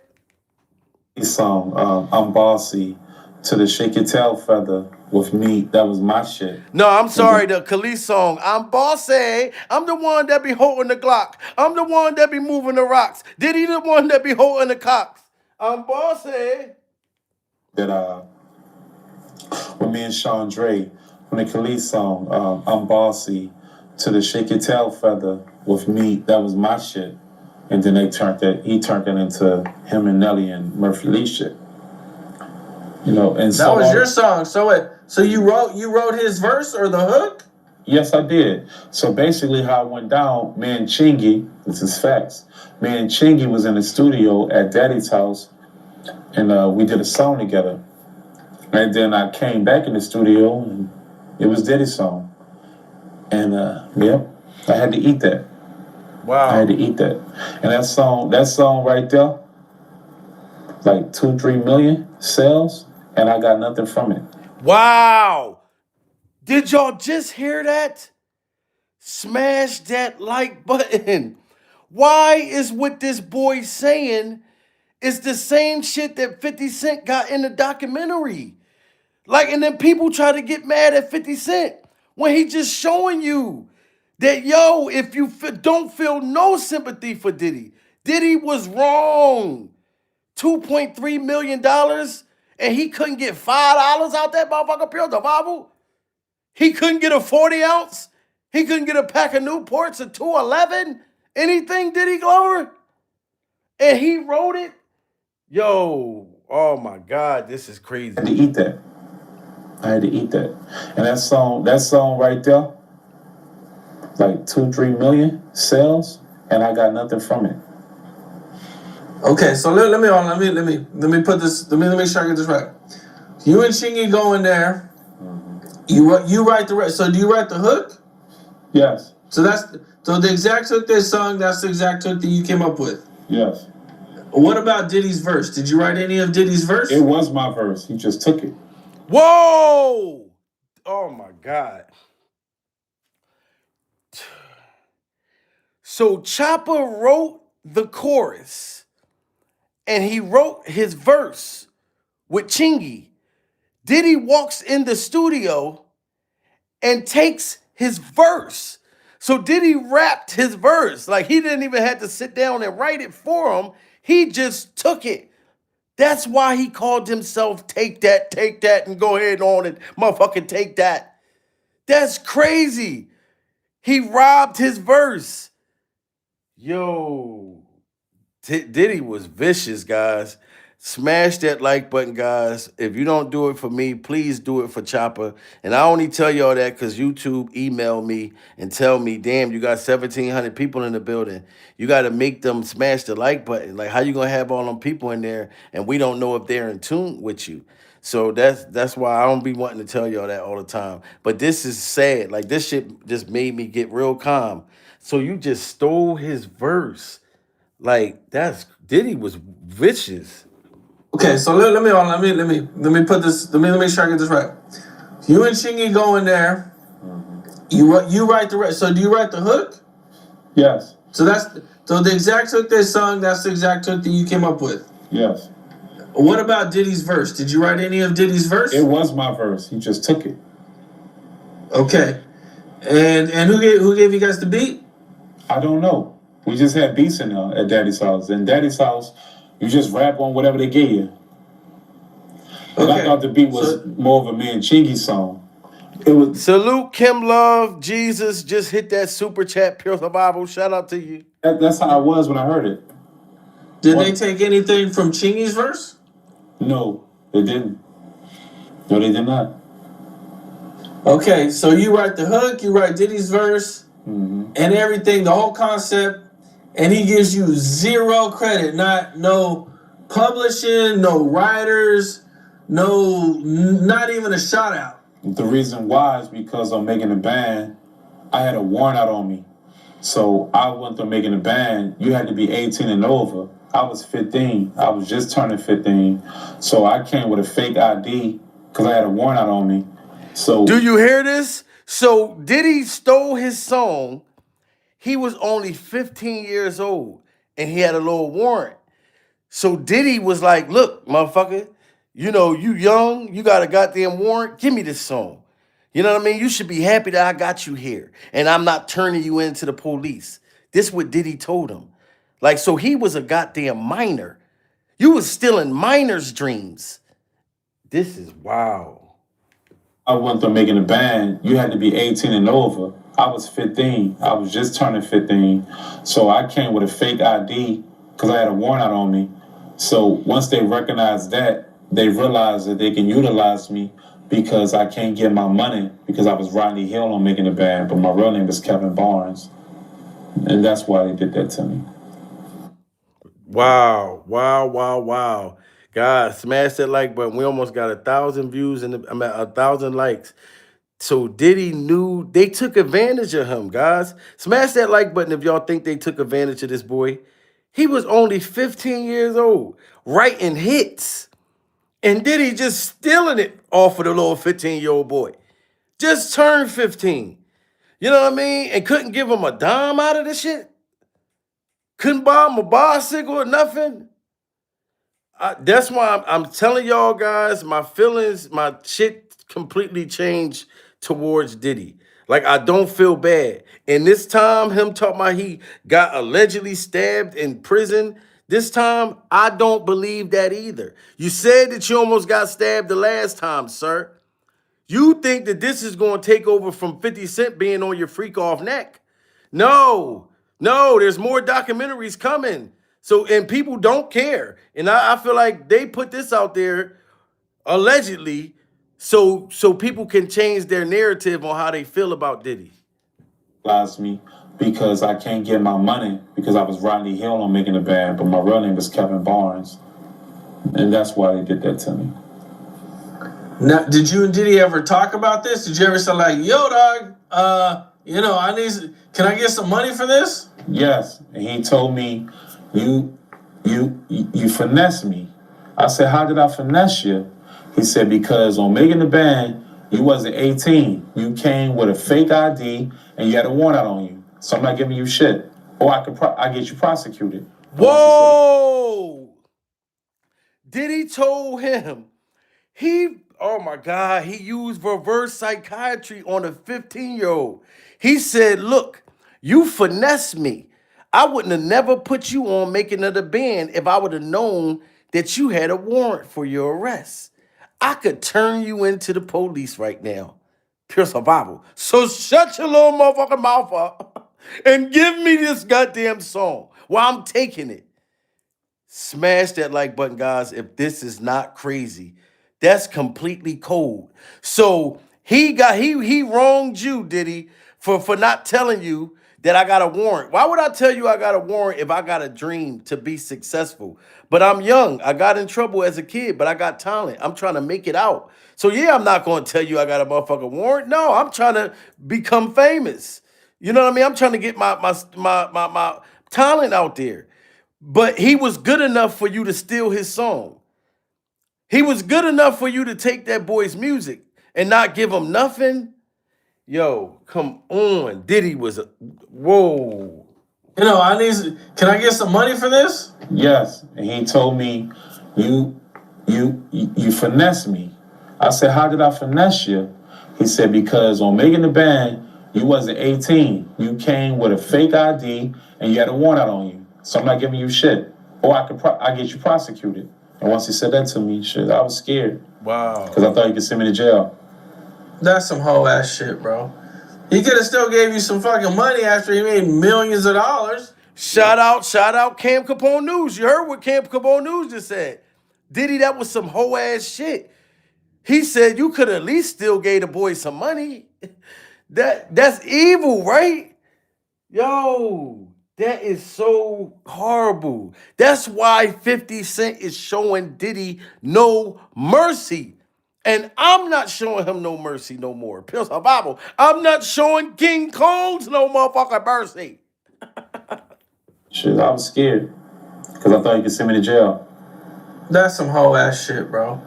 S10: Song, I'm bossy, to the shake your tail feather with me. That was my shit.
S1: No, I'm sorry, the Khalees song. I'm bossy. I'm the one that be holding the Glock. I'm the one that be moving the rocks. Diddy the one that be holding the cocks. I'm bossy.
S10: That with me and Sean Dre, on the Khalees song, I'm bossy, to the shake your tail feather with me. That was my shit. And then he turned that into him and Nelly and Murphy Lee shit. You know, and
S9: that was your song. So you wrote his verse or the hook?
S10: Yes, I did. So basically how it went down, me and Chingy, this is facts, me and Chingy was in the studio at Daddy's house, and we did a song together. And then I came back in the studio, and it was Diddy's song. And yeah, I had to eat that.
S1: Wow.
S10: I had to eat that. And that song right there, like 2-3 million sales, and I got nothing from it.
S1: Wow. Did y'all just hear that? Smash that like button. Why is what this boy saying is the same shit that 50 Cent got in the documentary? Like, and then people try to get mad at 50 Cent when he just showing you that, yo, if you don't feel no sympathy for Diddy, Diddy was wrong. $2.3 million and he couldn't get $5 out that motherfucker pure survival. He couldn't get a 40 ounce. He couldn't get a pack of Newports, a 211, anything, Diddy Glover. And he wrote it. Yo, oh my God, this is crazy.
S10: I had to eat that. I had to eat that. And that song right there, like 2-3 million sales, and I got nothing from it.
S9: Okay, so let me put this. Let me make sure I get this right. You and Chingy go in there. You write the rest. So do you write the hook?
S10: Yes.
S9: So the exact hook they sung. That's the exact hook that you came up with.
S10: Yes.
S9: What about Diddy's verse? Did you write any of Diddy's verse?
S10: It was my verse. He just took it.
S1: Whoa! Oh my God. So Chopper wrote the chorus and he wrote his verse with Chingy. Diddy walks in the studio and takes his verse. So Diddy rapped his verse. Like, he didn't even have to sit down and write it for him. He just took it. That's why he called himself Take That, and go ahead on and motherfucking take that. That's crazy. He robbed his verse. Yo, Diddy was vicious, guys. Smash that like button, guys. If you don't do it for me, please do it for Chopper. And I only tell y'all that because YouTube emailed me and tell me, damn, you got 1,700 people in the building. You got to make them smash the like button. Like, how you going to have all them people in there and we don't know if they're in tune with you? So that's why I don't be wanting to tell y'all that all the time. But this is sad. Like, this shit just made me get real calm. So you just stole his verse. Like, Diddy was vicious.
S9: Okay, so let me put this. Let me make sure I get this right. You and Chingy go in there. You write the rest. So do you write the hook?
S10: Yes.
S9: So the exact hook they sung. That's the exact hook that you came up with.
S10: Yes.
S9: What about Diddy's verse? Did you write any of Diddy's verse?
S10: It was my verse. He just took it.
S9: Okay. And who gave you guys the beat?
S10: I don't know. We just had beats in there at Daddy's house. In Daddy's house, you just rap on whatever they gave you. But I thought the beat was more of a me and Chingy song. It was
S1: Salute Kim Love, Jesus, just hit that super chat, Pure Survival. Shout out to you.
S10: That's how I was when I heard it.
S9: Did they take anything from Chingy's verse?
S10: No, they didn't. No, they did not.
S9: Okay, so you write the hook, you write Diddy's verse, and everything, the whole concept, and he gives you zero credit. No publishing, no writers, not even a shout out.
S10: The reason why is because I'm making a band. I had a warrant out on me. So I went through making a band. You had to be 18 and over. I was 15. I was just turning 15. So I came with a fake ID because because I had a warrant out on me. So
S1: Do you hear this? So Diddy stole his song. He was only 15 years old and he had a little warrant. So Diddy was like, look, motherfucker, you know, you young, you got a goddamn warrant, give me this song. You know what I mean? You should be happy that I got you here and I'm not turning you into the police. This is what Diddy told him. Like, so he was a goddamn minor. You was stealing minors' dreams. This is wow.
S10: I went through making a band, you had to be 18 and over. I was 15. I was just turning 15. So I came with a fake ID because I had a warrant out on me. So once they recognized that, they realized that they can utilize me because I can't get my money because I was Rodney Hill on making a band, but my real name is Kevin Barnes. And that's why they did that to me.
S1: Wow, wow, wow, wow. Guys, smash that like button. We almost got 1,000 views and 1,000 likes. So Diddy knew they took advantage of him, guys. Smash that like button if y'all think they took advantage of this boy. He was only 15 years old, writing hits. And Diddy just stealing it off of the little 15-year-old boy. Just turned 15. You know what I mean? And couldn't give him a dime out of this shit. Couldn't buy him a bicycle or nothing. That's why I'm telling y'all guys, my feelings, my shit completely changed towards Diddy. Like, I don't feel bad. And this time, him talking about he got allegedly stabbed in prison, this time, I don't believe that either. You said that you almost got stabbed the last time, sir. You think that this is going to take over from 50 Cent being on your freak off neck? No, there's more documentaries coming. So, and people don't care. And I feel like they put this out there allegedly so people can change their narrative on how they feel about Diddy.
S10: Me because I can't get my money because I was Rodney Hill on making a band, but my real name is Kevin Barnes. And that's why they did that to me.
S9: Now, did you and Diddy ever talk about this? Did you ever say like, yo, dog, you know, can I get some money for this?
S10: Yes. And he told me, you finesse me. I said, how did I finesse you? He said, because on making the band, you wasn't 18. You came with a fake ID and you had a warrant out on you. So I'm not giving you shit. Or I get you prosecuted.
S1: Whoa! Diddy told him oh my God, he used reverse psychiatry on a 15-year-old. He said, look, you finesse me. I wouldn't have never put you on making of the band if I would have known that you had a warrant for your arrest. I could turn you into the police right now. Pure survival. So shut your little motherfucking mouth up and give me this goddamn song while I'm taking it. Smash that like button, guys, if this is not crazy. That's completely cold. So he wronged you, Diddy, for not telling you that I got a warrant. Why would I tell you I got a warrant if I got a dream to be successful? But I'm young. I got in trouble as a kid, but I got talent. I'm trying to make it out. So yeah, I'm not going to tell you I got a motherfucking warrant. No, I'm trying to become famous. You know what I mean? I'm trying to get my talent out there. But he was good enough for you to steal his song. He was good enough for you to take that boy's music and not give him nothing. Yo, come on. Diddy was whoa.
S9: You know, can I get some money for this?
S10: Yes. And he told me, you finesse me. I said, how did I finesse you? He said, because on making the band, you wasn't 18. You came with a fake ID and you had a warrant out on you. So I'm not giving you shit. Or I get you prosecuted. And once he said that to me, shit, I was scared.
S1: Wow.
S10: Because I thought he could send me to jail.
S9: That's some whole ass shit, bro. He could have still gave you some fucking money after he made millions of dollars.
S1: Shout out Cam Capone News. You heard what Cam Capone News just said. Diddy, that was some whole ass shit. He said you could at least still gave the boy some money. That's evil, right? Yo. That is so horrible. That's why 50 Cent is showing Diddy no mercy. And I'm not showing him no mercy no more. Pure survival. I'm not showing King Combs no motherfucking mercy.
S10: Shit, I was scared. Because I thought he could send me to jail.
S9: That's some whole ass shit, bro.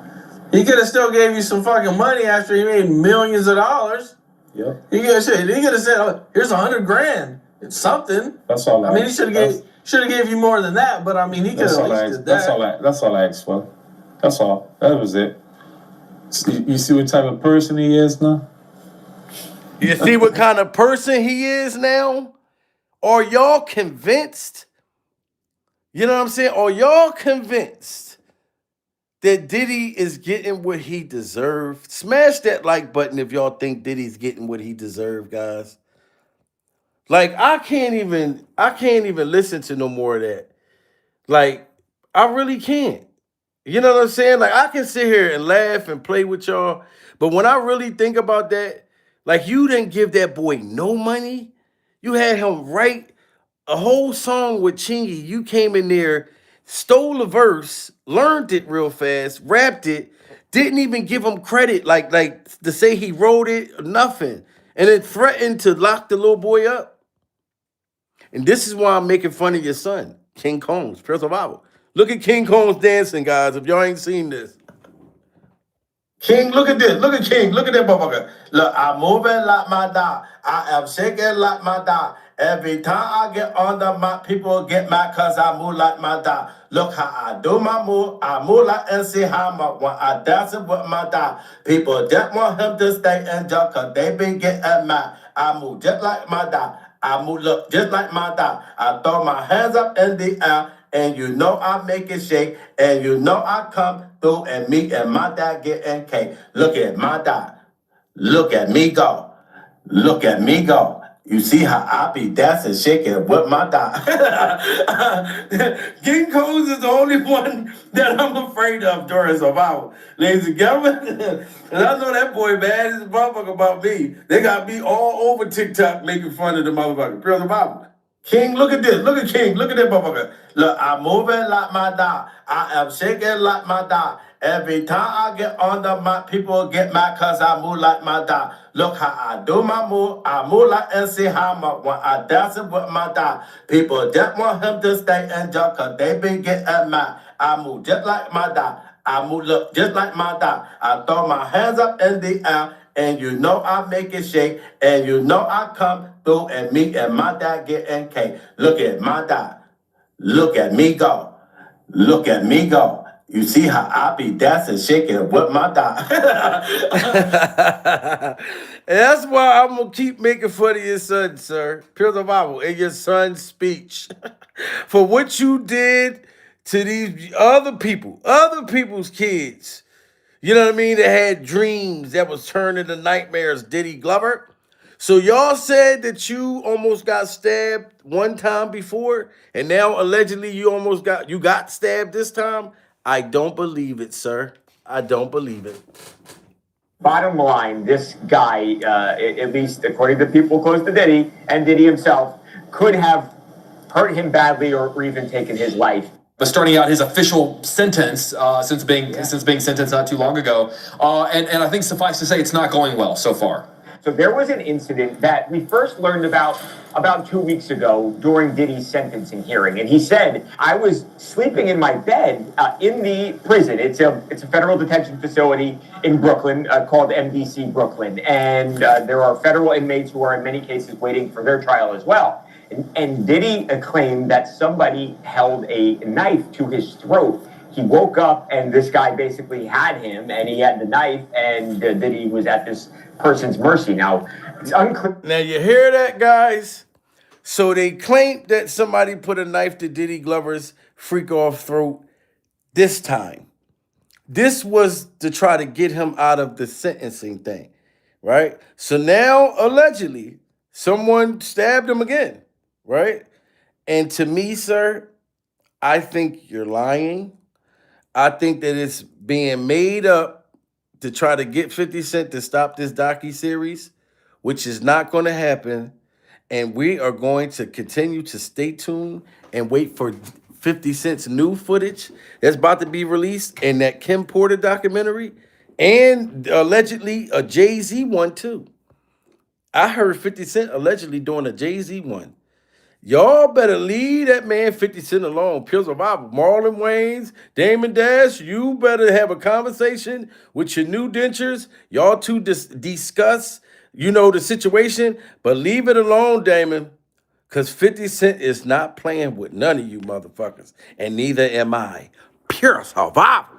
S9: He could have still gave you some fucking money after he made millions of dollars.
S10: Yep.
S9: He could have said, "Oh, here's $100,000. It's something."
S10: That's all.
S9: I mean, he should have gave you more than that, but I mean, he could have at least did that.
S10: That's all I asked for. That's all. That was it. You see what type of person he is now?
S1: You see what kind of person he is now? Are y'all convinced? You know what I'm saying? Are y'all convinced that Diddy is getting what he deserved? Smash that like button if y'all think Diddy's getting what he deserved, guys. Like, I can't even listen to no more of that. Like, I really can't. You know what I'm saying? Like, I can sit here and laugh and play with y'all, but when I really think about that, like, you didn't give that boy no money. You had him write a whole song with Chingy. You came in there, stole a verse, learned it real fast, rapped it, didn't even give him credit, like to say he wrote it, nothing, and then threatened to lock the little boy up. And this is why I'm making fun of your son, King Combs, Pure Survival. Look at King Combs dancing, guys, if y'all ain't seen this. King, look at this. Look at King. Look at that motherfucker. Look, I'm moving like my dog. I am shaking like my dog. Every time I get on the mic, people get mad because I move like my dog. Look how I do my move. I move like MC Hammer when I dance with my dog. People just want him to stay in jail because they be getting mad. I move just like my dog. I move look just like my dog. I throw my hands up in the air, and you know I make it shake, and you know I come through and me and my dad getting cake. Look at my dad. Look at me go. Look at me go. You see how I be dancing, shaking with my dad. King Combs is the only one that I'm afraid of during survival. Ladies and gentlemen, and I know that boy bad as a motherfucker about me. They got me all over TikTok making fun of the motherfucker. Pure survival. King, look at this. Look at King. Look at that motherfucker. Look, I'm moving like my dog. I am shaking like my dog. Every time I get on the mic, people get mad because I move like my dog. Look how I do my move. I move like MC Hammer when I dance with my dog. People just want him to stay in jail because they be getting mad. I move just like my dog. I move look just like my dog. I throw my hands up in the air, and you know I make it shake, and you know I come through and me and my dad getting cake. Look at my dad. Look at me go. Look at me go. You see how I be dancing, shaking with my dad. And that's why I'm going to keep making fun of your son, sir. Pure survival in your son's speech. For what you did to these other people's kids. You know what I mean? That had dreams that was turned into nightmares, Diddy Glover. So y'all said that you almost got stabbed one time before, and now allegedly you got stabbed this time. I don't believe it, sir. I don't believe it.
S2: Bottom line, this guy, at least according to people close to Diddy and Diddy himself, could have hurt him badly or even taken his life.
S3: But starting out his official sentence since being sentenced not too long ago, and I think suffice to say it's not going well so far.
S2: So there was an incident that we first learned about 2 weeks ago during Diddy's sentencing hearing, and he said, "I was sleeping in my bed in the prison. It's a federal detention facility in Brooklyn called MDC Brooklyn, and there are federal inmates who are in many cases waiting for their trial as well." And Diddy claimed that somebody held a knife to his throat. He woke up and this guy basically had him, and he had the knife, and Diddy was at this person's mercy. Now, it's unclear.
S1: Now, you hear that, guys? So they claimed that somebody put a knife to Diddy Glover's freak-off throat this time. This was to try to get him out of the sentencing thing, right? So now, allegedly, someone stabbed him again, right? And to me, sir, I think you're lying. I think that it's being made up to try to get 50 Cent to stop this docuseries, which is not going to happen. And we are going to continue to stay tuned and wait for 50 Cent's new footage that's about to be released in that Kim Porter documentary, and allegedly a Jay-Z one too. I heard 50 Cent allegedly doing a Jay-Z one. Y'all better leave that man 50 Cent alone. Pure Survival. Marlon Wayans, Damon Dash, you better have a conversation with your new dentures. Y'all two discuss, the situation, but leave it alone, Damon. Because 50 Cent is not playing with none of you motherfuckers. And neither am I. Pure Survival.